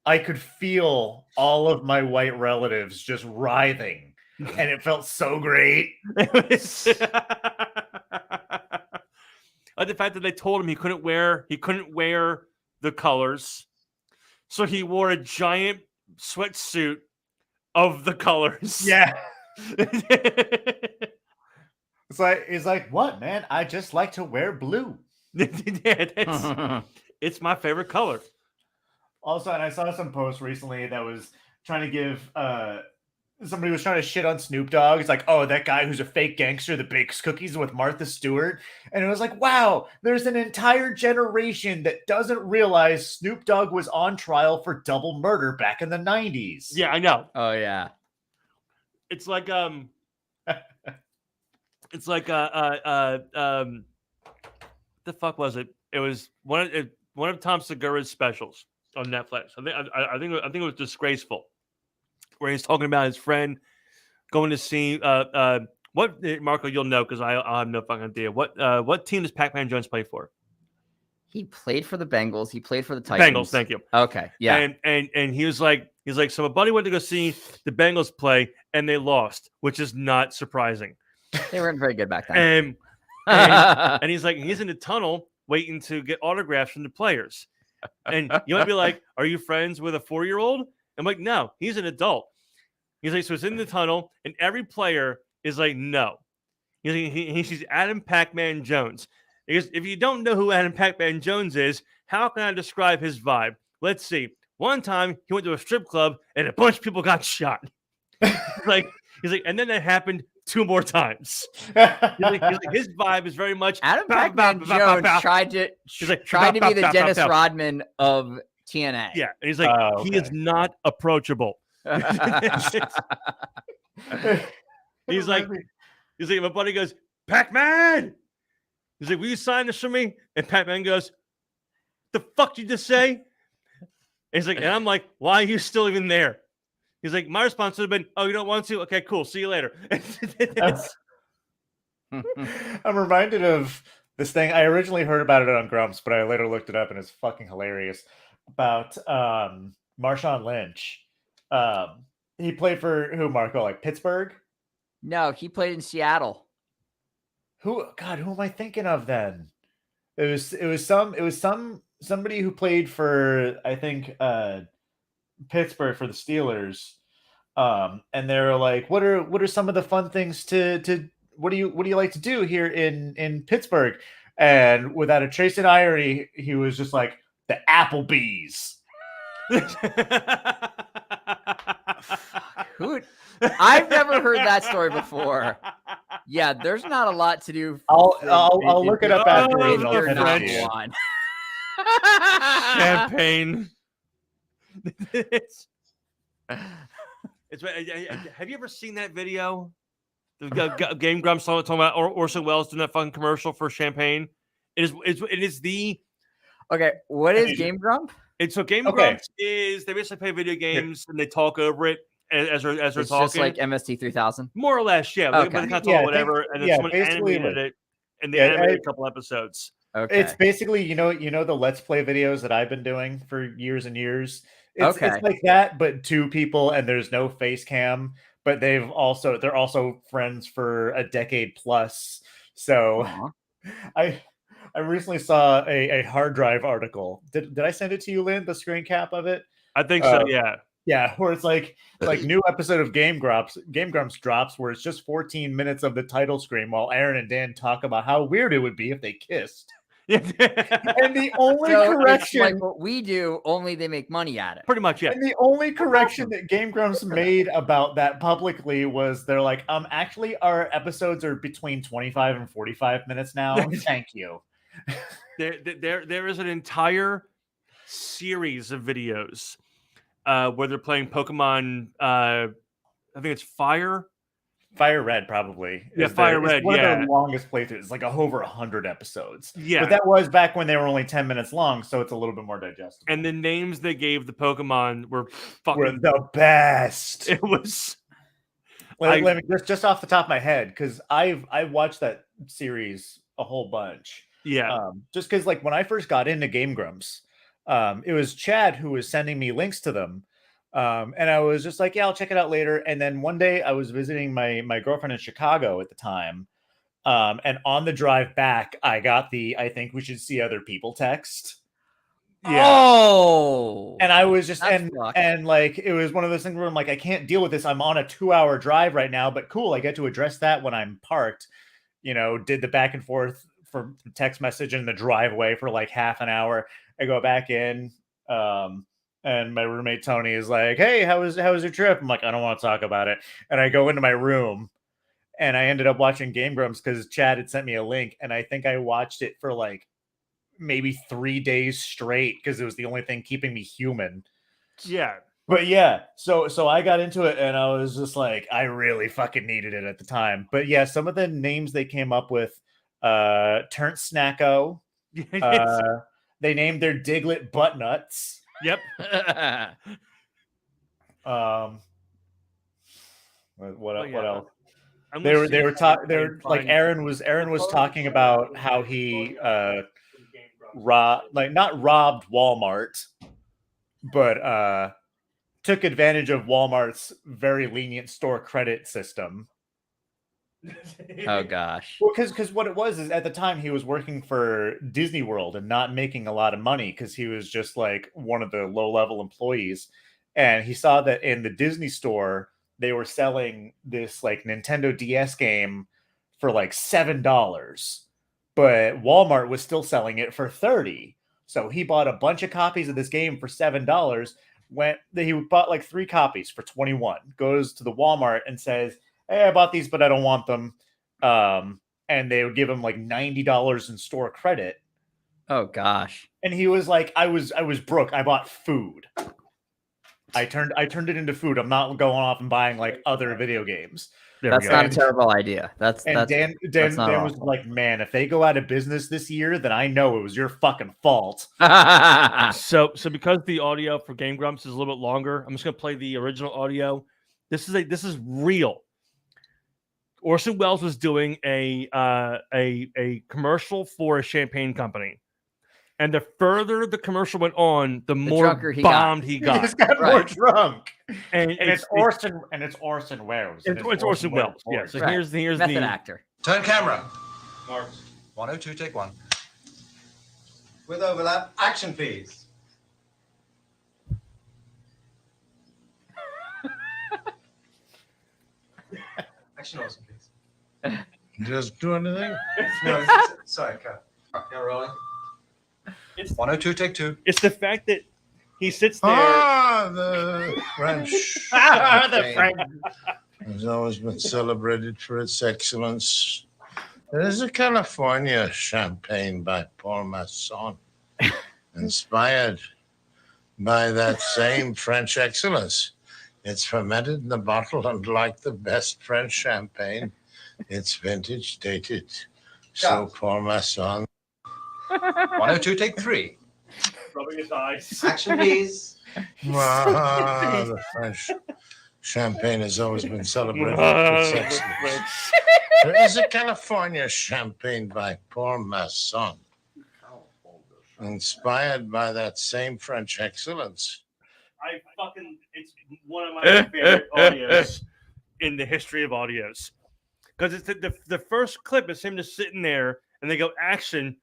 I could feel all of my white relatives just writhing, and it felt so great. The fact that they told him he couldn't wear the colors, so he wore a giant sweatsuit of the colors. Yeah. It's like, what, man? I just like to wear blue. It's my favorite color. Also, and I saw some post recently that was trying to give somebody was trying to shit on Snoop Dogg. It's like, oh, that guy who's a fake gangster that bakes cookies with Martha Stewart. And it was like, wow, there's an entire generation that doesn't realize Snoop Dogg was on trial for double murder back in the 90s. Yeah, I know. Oh yeah. It's like it's like the fuck was it? It was one of Tom Segura's specials on Netflix. I think it was Disgraceful, where he's talking about his friend going to see what Marco, you'll know because I have no fucking idea. What team does Pac-Man Jones play for? He played for the Bengals. He played for the Titans. Bengals, thank you. Okay, yeah. And he was like, so my buddy went to go see the Bengals play and they lost, which is not surprising. They weren't very good back then. And he's like, he's in the tunnel waiting to get autographs from the players. And you might be like, are you friends with a 4-year-old? I'm like, no, he's an adult. He's like, so it's in the tunnel, and every player is like, no. He sees Adam Pac-Man Jones. Because if you don't know who Adam Pac-Man Jones is, how can I describe his vibe? Let's see. One time he went to a strip club and a bunch of people got shot. He's like, and then that happened 2 more times. He's like, his vibe is very much Adam Pac-Man Jones tried to be the Dennis Rodman of TNA. Yeah, and he's like, he is not approachable. He's like, my buddy goes, Pac-Man. He's like, will you sign this for me? And Pac-Man goes, the fuck did you just say? And he's like, and I'm like, why are you still even there? He's like, my response would have been, oh, you don't want to? Okay, cool. See you later. I'm reminded of this thing. I originally heard about it on Grumps, but I later looked it up and it's fucking hilarious. About Marshawn Lynch. He played for who, Marco? Like Pittsburgh? No, he played in Seattle. Who am I thinking of then? It was somebody who played for, I think, Pittsburgh for the Steelers. And they're like, what are some of the fun things to what do you like to do here in Pittsburgh? And without a trace of irony, he was just like, the Applebee's. I've never heard that story before. Yeah, there's not a lot to do. I'll look it up after you're not one. Champagne. Have you ever seen that video? The Game Grumps talking about Orson Welles doing that fucking commercial for champagne. It is the okay. What is Game Grump? Game Grumps is they basically play video games and they talk over it as they're talking. Just like MST 3000, more or less. Yeah, okay. But they kind of talk whatever, and then someone animated it, and they animated a couple episodes. Okay, it's basically you know the Let's Play videos that I've been doing for years and years. It's like that, but 2 people, and there's no face cam. But they're also friends for a decade plus. So I recently saw a hard drive article. Did I send it to you, Lynn? The screen cap of it? I think so. Yeah. Yeah, where it's like new episode of Game Grumps drops, where it's just 14 minutes of the title screen while Aaron and Dan talk about how weird it would be if they kissed. And the only correction, like what we do, only they make money at it. Pretty much, yeah. And the only correction that Game Grumps made about that publicly was they're like, actually, our episodes are between 25 and 45 minutes now. Thank you. There is an entire series of videos where they're playing Pokemon. I think it's Fire Red, probably. Yeah, Fire Red. One of their longest playthroughs. It's like over 100 episodes. Yeah, but that was back when they were only 10 minutes long, so it's a little bit more digestible. And the names they gave the Pokemon were the best. It was. Let me just off the top of my head, because I've watched that series a whole bunch. Yeah. Just because, like, when I first got into Game Grumps, it was Chad who was sending me links to them. And I was just like, yeah, I'll check it out later. And then one day I was visiting my girlfriend in Chicago at the time. And on the drive back, I got I think we should see other people text. Yeah. Oh, And I was just That's fucked. and like it was one of those things where I'm like, I can't deal with this. I'm on a 2-hour drive right now, but cool, I get to address that when I'm parked. Did the back and forth for text message in the driveway for like half an hour. I go back in, and my roommate Tony is like, "Hey, how was your trip?" I'm like, "I don't want to talk about it." And I go into my room, and I ended up watching Game Grumps because Chad had sent me a link, and I think I watched it for like maybe 3 days straight because it was the only thing keeping me human. Yeah. But yeah, so I got into it and I was just like, I really fucking needed it at the time. But yeah, some of the names they came up with, Turnt Snacko. They named their Diglett Buttnuts. Yep. What Oh, yeah. else? I'm They gonna see were if I talking. can They're like find- Aaron was talking about how he not robbed Walmart, but took advantage of Walmart's very lenient store credit system. Oh gosh. Well, because what it was is at the time he was working for Disney World and not making a lot of money because he was just like one of the low-level employees, and he saw that in the Disney store they were selling this like Nintendo DS game for like $7, but Walmart was still selling it for $30. So he bought a bunch of copies of this game for $7. He bought like 3 copies for 21. Goes to the Walmart and says, "Hey, I bought these, but I don't want them." And they would give him like $90 in store credit. Oh gosh. And he was like, I was broke. I bought food. I turned it into food. I'm not going off and buying like other video games. That's not a terrible idea. Dan was like, "Man, if they go out of business this year, then I know it was your fucking fault." So because the audio for Game Grumps is a little bit longer, I'm just gonna play the original audio. This is real. Orson Welles was doing a commercial for a champagne company, and the further the commercial went on, the more drunker he bombed got. he He got. just got more Right. drunk. And It's Orson Welles. It's Orson Welles. Yeah. So Right. here's Method the actor. Turn camera. 102, take 1. With overlap, action please. Action also please. Just do anything? No, sorry, cut. Yeah, rolling. It's- 102, take 2. it's the fact that he sits there. The French The champagne has always been celebrated for its excellence. There is a California champagne by Paul Masson, inspired by that same French excellence. It's fermented in the bottle, and like the best French champagne, it's vintage dated. So Paul Masson. 102, take 3. Rubbing his eyes. Action please. The French champagne has always been celebrated for its excellence. There is a California champagne by Paul Masson, inspired by that same French excellence. It's one of my favorite audios in the history of audios, because it's the first clip is him just sitting there and they go action,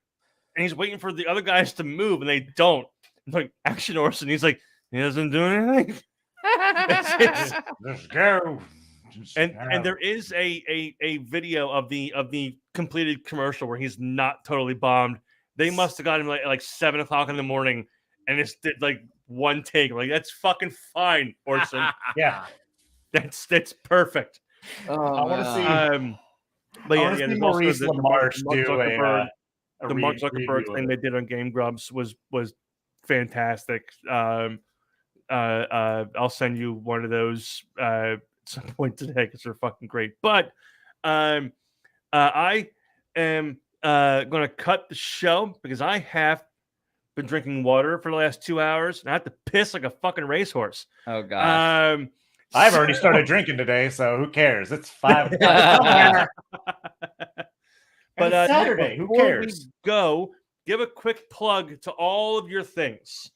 and he's waiting for the other guys to move and they don't. It's like, action, Orson. He's like, he doesn't do anything. Just go. And there is a video of the completed commercial where he's not totally bombed. They must have got him like 7 o'clock in the morning, and it's did like one take. Like, that's fucking fine, Orson. Yeah. That's perfect. I want to see. But I yeah, wanna see there's Maurice also LaMarche Mark do Zuckerberg, the Mark review Zuckerberg of thing it. they did on Game Grumps was fantastic. I'll send you one of those at some point today because they're fucking great. But I am going to cut the show because I have been drinking water for the last 2 hours and I have to piss like a fucking racehorse. Oh gosh. I've already started drinking today, so who cares? It's 5 But it's Saturday. Who before we cares? go, give a quick plug to all of your things,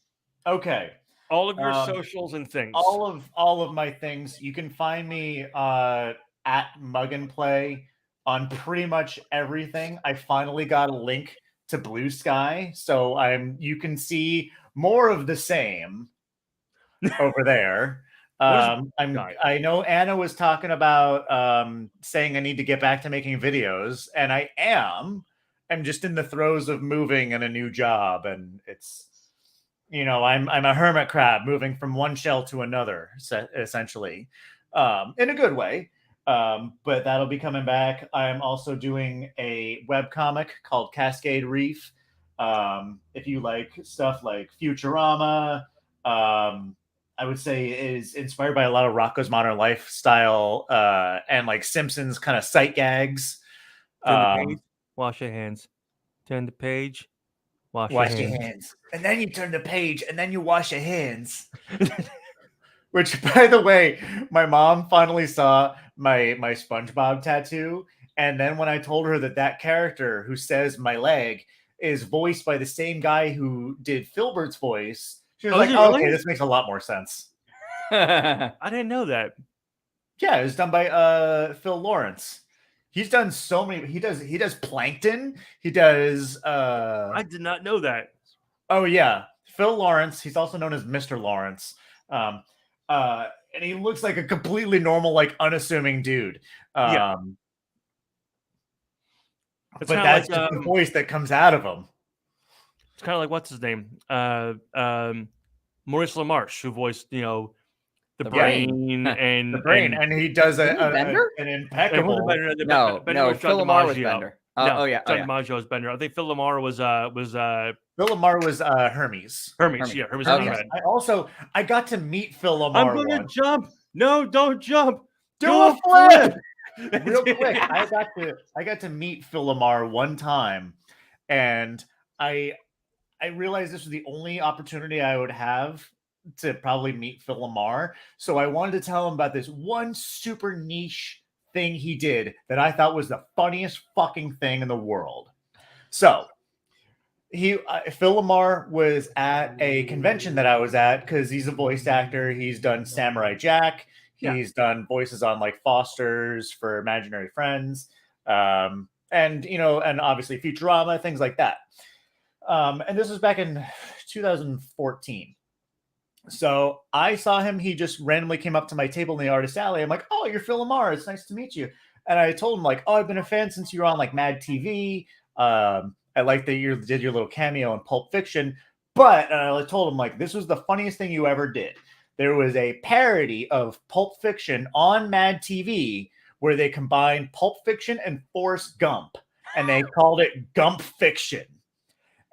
Okay. all of your Um, socials and things. All of my things. You can find me at Mug and Play on pretty much everything. I finally got a link to Blue Sky, so you can see more of the same over there. What is guy? I know Anna was talking about saying I need to get back to making videos, and I am. I'm just in the throes of moving and a new job, and it's I'm a hermit crab moving from one shell to another, essentially, in a good way. But that'll be coming back. I'm also doing a webcomic called Cascade Reef. If you like stuff like Futurama, I would say is inspired by a lot of Rocko's Modern Lifestyle and like Simpsons kind of sight gags. Turn the page, wash your hands. Turn the page, wash your hands. And then you turn the page, and then you wash your hands. Which, by the way, my mom finally saw my SpongeBob tattoo, and then when I told her that character who says my leg is voiced by the same guy who did Filbert's voice, she was like, "Oh, okay, this makes a lot more sense." I didn't know that. Yeah, it was done by Phil Lawrence. He's done so many. He does Plankton. He does. I did not know that. Oh yeah, Phil Lawrence. He's also known as Mr. Lawrence. And he looks like a completely normal, like unassuming dude. Yeah. But that's just the voice that comes out of him. It's kind of like what's his name, Maurice LaMarche, who voiced the brain and the brain, and he does an impeccable. No, Phil Lamar was Bender. John DiMaggio was Bender. I think Phil Lamar was Phil Lamar was Hermes. Hermes. Okay. I got to meet Phil Lamar. I'm gonna jump. No, don't jump. Do a flip. Real quick, I got to meet Phil Lamar one time, and I realized this was the only opportunity I would have to probably meet Phil Lamar. So I wanted to tell him about this one super niche thing he did that I thought was the funniest fucking thing in the world. So Phil Lamar was at a convention that I was at because he's a voice actor. He's done Samurai Jack. He's done voices on like Foster's for Imaginary Friends, and obviously Futurama, things like that. And this was back in 2014. So I saw him. He just randomly came up to my table in the Artist Alley. I'm like, "Oh, you're Phil Lamar. It's nice to meet you." And I told him like, "Oh, I've been a fan since you were on like Mad TV. I like that you did your little cameo in Pulp Fiction." But I told him like, "This was the funniest thing you ever did." There was a parody of Pulp Fiction on Mad TV where they combined Pulp Fiction and Forrest Gump, and they called it Gump Fiction.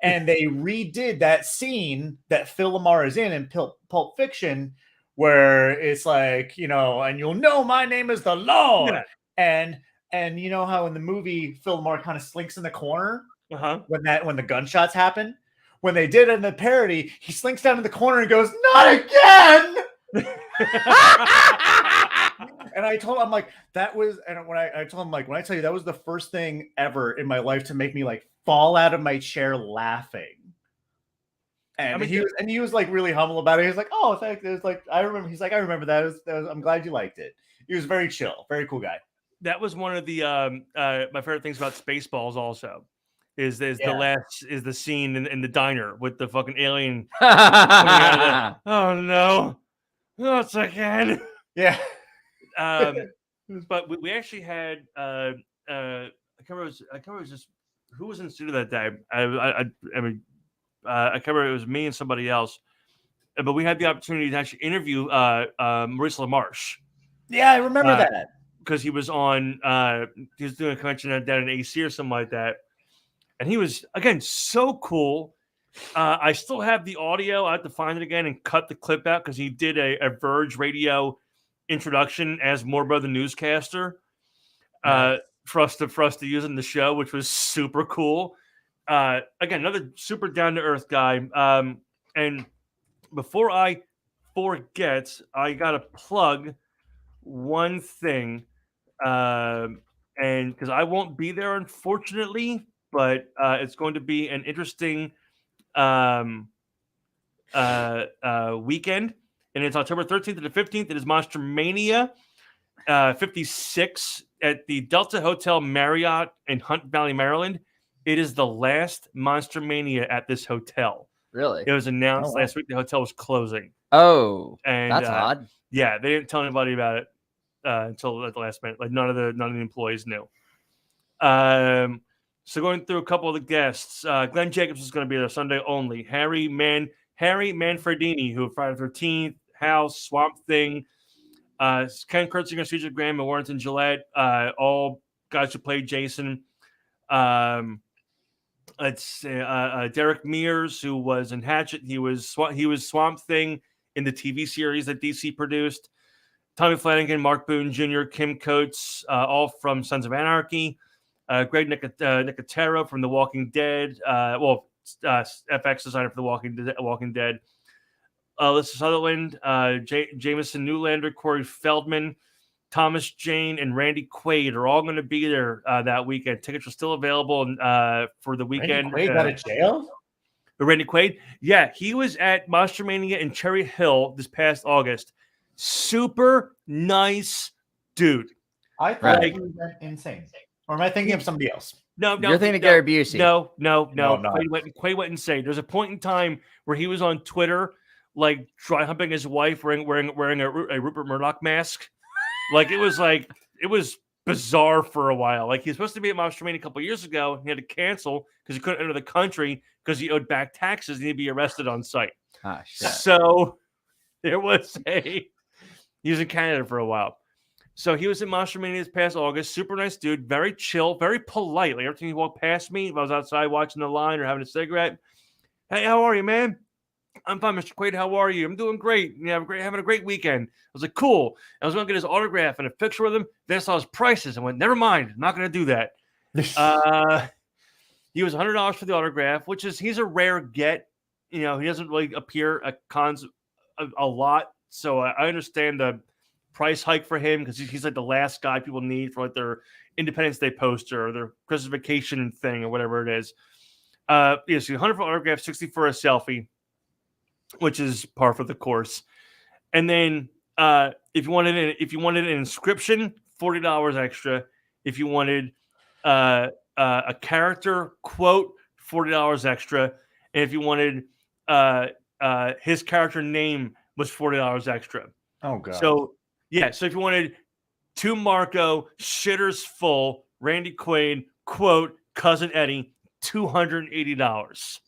And they redid that scene that Phil Lamar is in Pulp Fiction, where it's like, and you'll know my name is the Lord. Yeah. And you know how in the movie Phil Lamar kind of slinks in the corner when the gunshots happen? When they did it in the parody, he slinks down in the corner and goes, "Not again!" And I told him, like, that was, and when I told him, like, when I tell you that was the first thing ever in my life to make me like fall out of my chair laughing. And he was like really humble about it. He was like, "Oh, thanks." It was like, I remember. He's like, "I remember that. I'm glad you liked it." He was very chill, very cool guy. That was one of the my favorite things about Spaceballs. Also, is the scene in the diner with the fucking alien. Oh no, not again. Yeah. But we actually had I can't remember it was just who was in the studio that day. I can't remember, it was me and somebody else, but we had the opportunity to actually interview Maurice LaMarche. Yeah, I remember that because he was on he was doing a convention down in AC or something like that, and he was again so cool. I still have the audio. I have to find it again and cut the clip out because he did a Verge radio introduction as Morbo the newscaster for us to use in the show, which was super cool. Again, another super down to earth guy. And before I forget, I gotta plug one thing, and because I won't be there unfortunately, but it's going to be an interesting weekend. And it's October 13th to the 15th. It is Monster Mania 56 at the Delta Hotel Marriott in Hunt Valley, Maryland. It is the last Monster Mania at this hotel. Really? It was announced Oh, wow. last week the hotel was closing. Oh, And that's odd. Yeah, they didn't tell anybody about it until at the last minute. Like none of the employees knew. So going through a couple of the guests, Glenn Jacobs is going to be there Sunday only. Harry Manfredini, who Friday the 13th, House, Swamp Thing, Ken Kurtzinger, Cedric Graham, and Warrington Gillette, all guys who played Jason. It's Derek Mears, who was in Hatchet. He was Swamp Thing in the TV series that DC produced. Tommy Flanagan, Mark Boone Jr., Kim Coates, all from Sons of Anarchy. Greg Nicotero from The Walking Dead. FX designer for The Walking Dead. Alyssa Sutherland, Jameson Newlander, Corey Feldman, Thomas Jane, and Randy Quaid are all going to be there that weekend. Tickets are still available for the weekend. Randy Quaid out of jail? Randy Quaid? Yeah, he was at Monster Mania in Cherry Hill this past August. Super nice dude. I thought he was insane. Or am I thinking of somebody else? No, You're thinking of Gary Busey. No. I'm not. Quaid went insane. There's a point in time where he was on Twitter, like dry humping his wife, wearing a Rupert Murdoch mask. It was bizarre for a while. Like he was supposed to be at Monster Mania a couple years ago. He had to cancel because he couldn't enter the country because he owed back taxes and he'd be arrested on site. Ah, shit. So there was he was in Canada for a while. So he was in Monster Mania this past August. Super nice dude, very chill, very polite. Like every time he walked past me, if I was outside watching the line or having a cigarette, hey, how are you, man? I'm fine, Mr. Quaid. How are you? I'm doing great. Having a great weekend. I was like, cool. I was going to get his autograph and a picture with him. Then I saw his prices. I went, never mind. I'm not going to do that. He was $100 for the autograph, he's a rare get. He doesn't really appear at cons a lot. So I understand the price hike for him because he's like the last guy people need for like their Independence Day poster or their Christmas vacation thing or whatever it is. So 100 for autograph, 60 for a selfie, which is par for the course. And then if you wanted an inscription, $40 extra. If you wanted a character quote, $40 extra. And if you wanted his character name was $40 extra. Oh god. So if you wanted to Marco, shitters full, Randy Quaid, quote, Cousin Eddie, $280.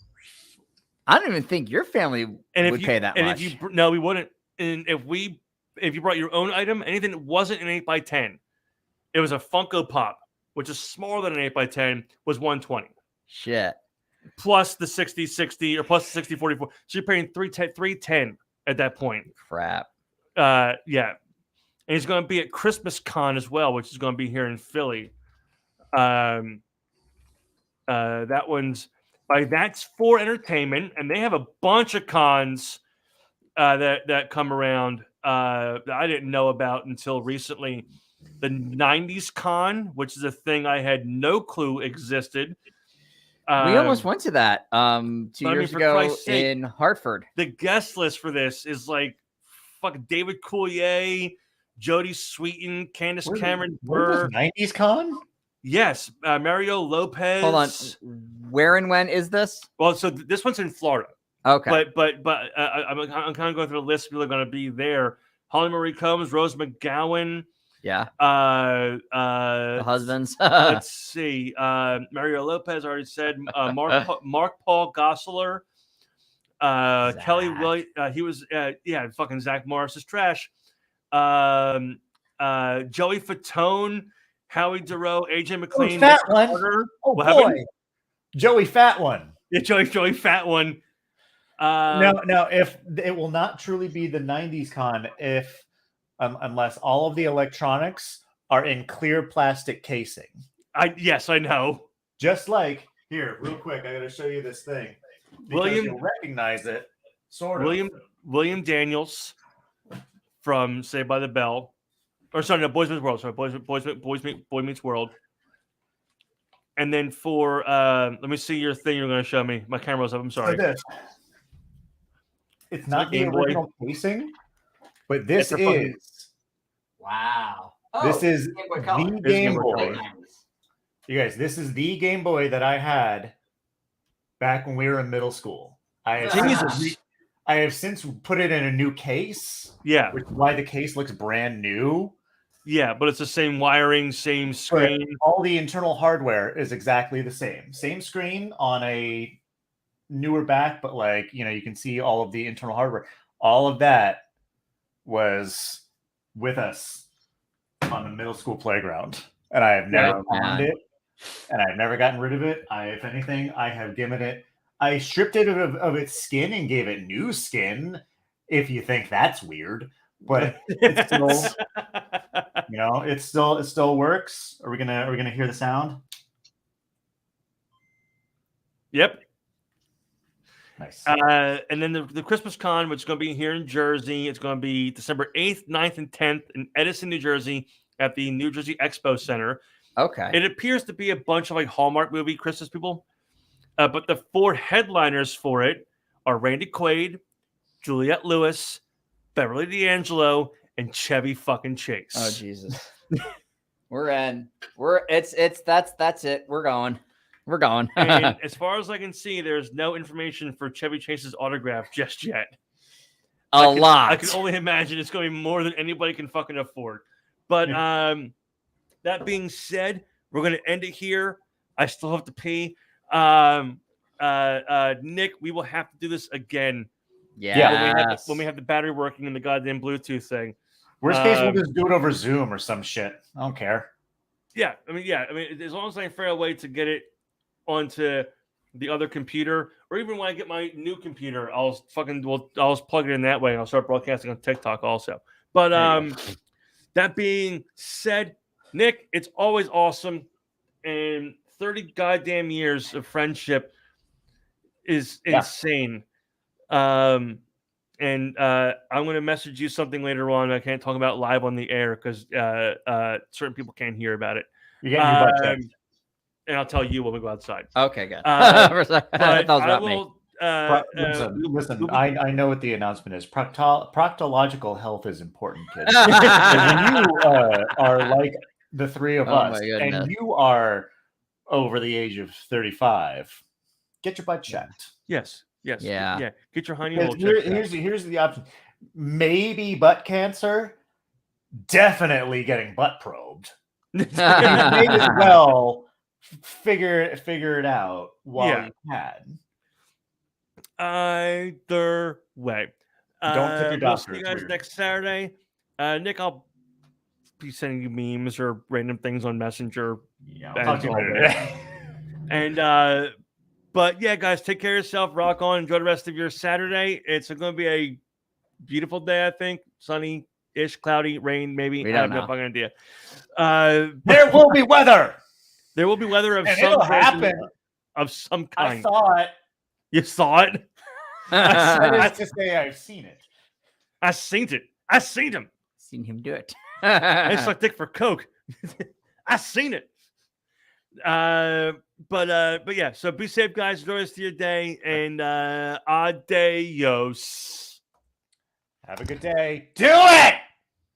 I don't even think your family would pay that much. No, we wouldn't. And if you brought your own item, anything that wasn't an 8x10, it was a Funko Pop, which is smaller than an 8x10, was $120. Shit. Plus the 60/60 or plus the 60/44. So you're paying $310 at that point. Crap. Yeah. And he's going to be at Christmas Con as well, which is going to be here in Philly. That's for entertainment, and they have a bunch of cons that come around that I didn't know about until recently. The 90s Con, which is a thing I had no clue existed. We almost went to that 2 years ago in Hartford. The guest list for this is like fucking David Coulier, Jodie Sweetin, Candace Cameron Burr. 90s Con? Yes, Mario Lopez. Hold on, where and when is this? Well, so this one's in Florida. Okay, but I'm kind of going through the list of people that are going to be there. Holly Marie Combs, Rose McGowan. Yeah. The husbands. Let's see. Mario Lopez already said. Mark Paul Gosselaar. Kelly Williams. He was. Fucking Zach Morris is trash. Joey Fatone, Howie Duro, AJ McLean. Fat one. Oh what boy. happened? Joey Fat One. Yeah, Joey Fat One. No, if it will not truly be the 90s Con if unless all of the electronics are in clear plastic casing. Yes, I know. Just like here, real quick, I gotta show you this thing. You'll recognize it. Sort of. William Daniels from Saved by the Bell. Or sorry, no, Boy Meets World. Sorry, Boy Meets World. And then for let me see your thing you're gonna show me. My camera's up, I'm sorry. It's not the original casing, but this is wow. This is the Game Boy. You guys, this is the Game Boy that I had back when we were in middle school. I have Jesus. I have since put it in a new case, Yeah, which is why the case looks brand new. yeah, but it's the same wiring, same But screen. all the internal hardware is exactly the same. Same screen on a newer back, but like, you know, you can see all of the internal hardware. All of that was with us on the middle school playground. And I have never Yeah, found man. it. And I've never gotten rid of it. If anything, I have given it, I stripped it of its skin and gave it new skin, if you think that's weird. But it's still, you know, it still works. Are we gonna hear the sound? Yep. Nice. And then the Christmas Con, which is going to be here in Jersey, it's going to be December 8th, 9th, and 10th in Edison, New Jersey, at the New Jersey Expo Center. Okay. It appears to be a bunch of like Hallmark movie Christmas people, but the 4 headliners for it are Randy Quaid, Juliette Lewis, Beverly D'Angelo, and Chevy fucking Chase. Oh Jesus. We're in. That's it. We're going. We're going. And as far as I can see, there's no information for Chevy Chase's autograph just yet. I can only imagine it's going to be more than anybody can fucking afford. But that being said, we're going to end it here. I still have to pee. Nick, we will have to do this again. Yeah. When we have the battery working and the goddamn Bluetooth thing. Worst case, we'll just do it over Zoom or some shit. I don't care. Yeah. I mean, as long as I can figure out a way to get it onto the other computer, or even when I get my new computer, I'll just plug it in that way and I'll start broadcasting on TikTok also. But that being said, Nick, it's always awesome, and 30 goddamn years of friendship is insane. And I'm going to message you something later on. I can't talk about live on the air because certain people can't hear about it. You get your butt checked. And I'll tell you when we go outside. Okay, good. But That was about me. Listen, I know what the announcement is. Proctological health is important, kids. When you are like the three of us, and you are over the age of 35, get your butt checked. Yes. Yeah. Get your honey hole checked. Here's the option. Maybe butt cancer. Definitely getting butt probed. You may as well figure it out while you can. Either way. Don't tip your doctor. We'll see you guys next Saturday. Nick, I'll be sending you memes or random things on Messenger. Yeah, I'll talk to you later. And but yeah, guys, take care of yourself. Rock on. Enjoy the rest of your Saturday. It's going to be a beautiful day, I think. Sunny-ish, cloudy, rain, maybe. I have no fucking idea. There will be weather. There will be weather of some kind. I saw it. You saw it? I to say I've seen it. I seen it. I seen him. Seen him do it. I suck dick for Coke. I seen it. But yeah, so be safe, guys. Enjoy the rest of your day, and adios. Have a good day. Do it!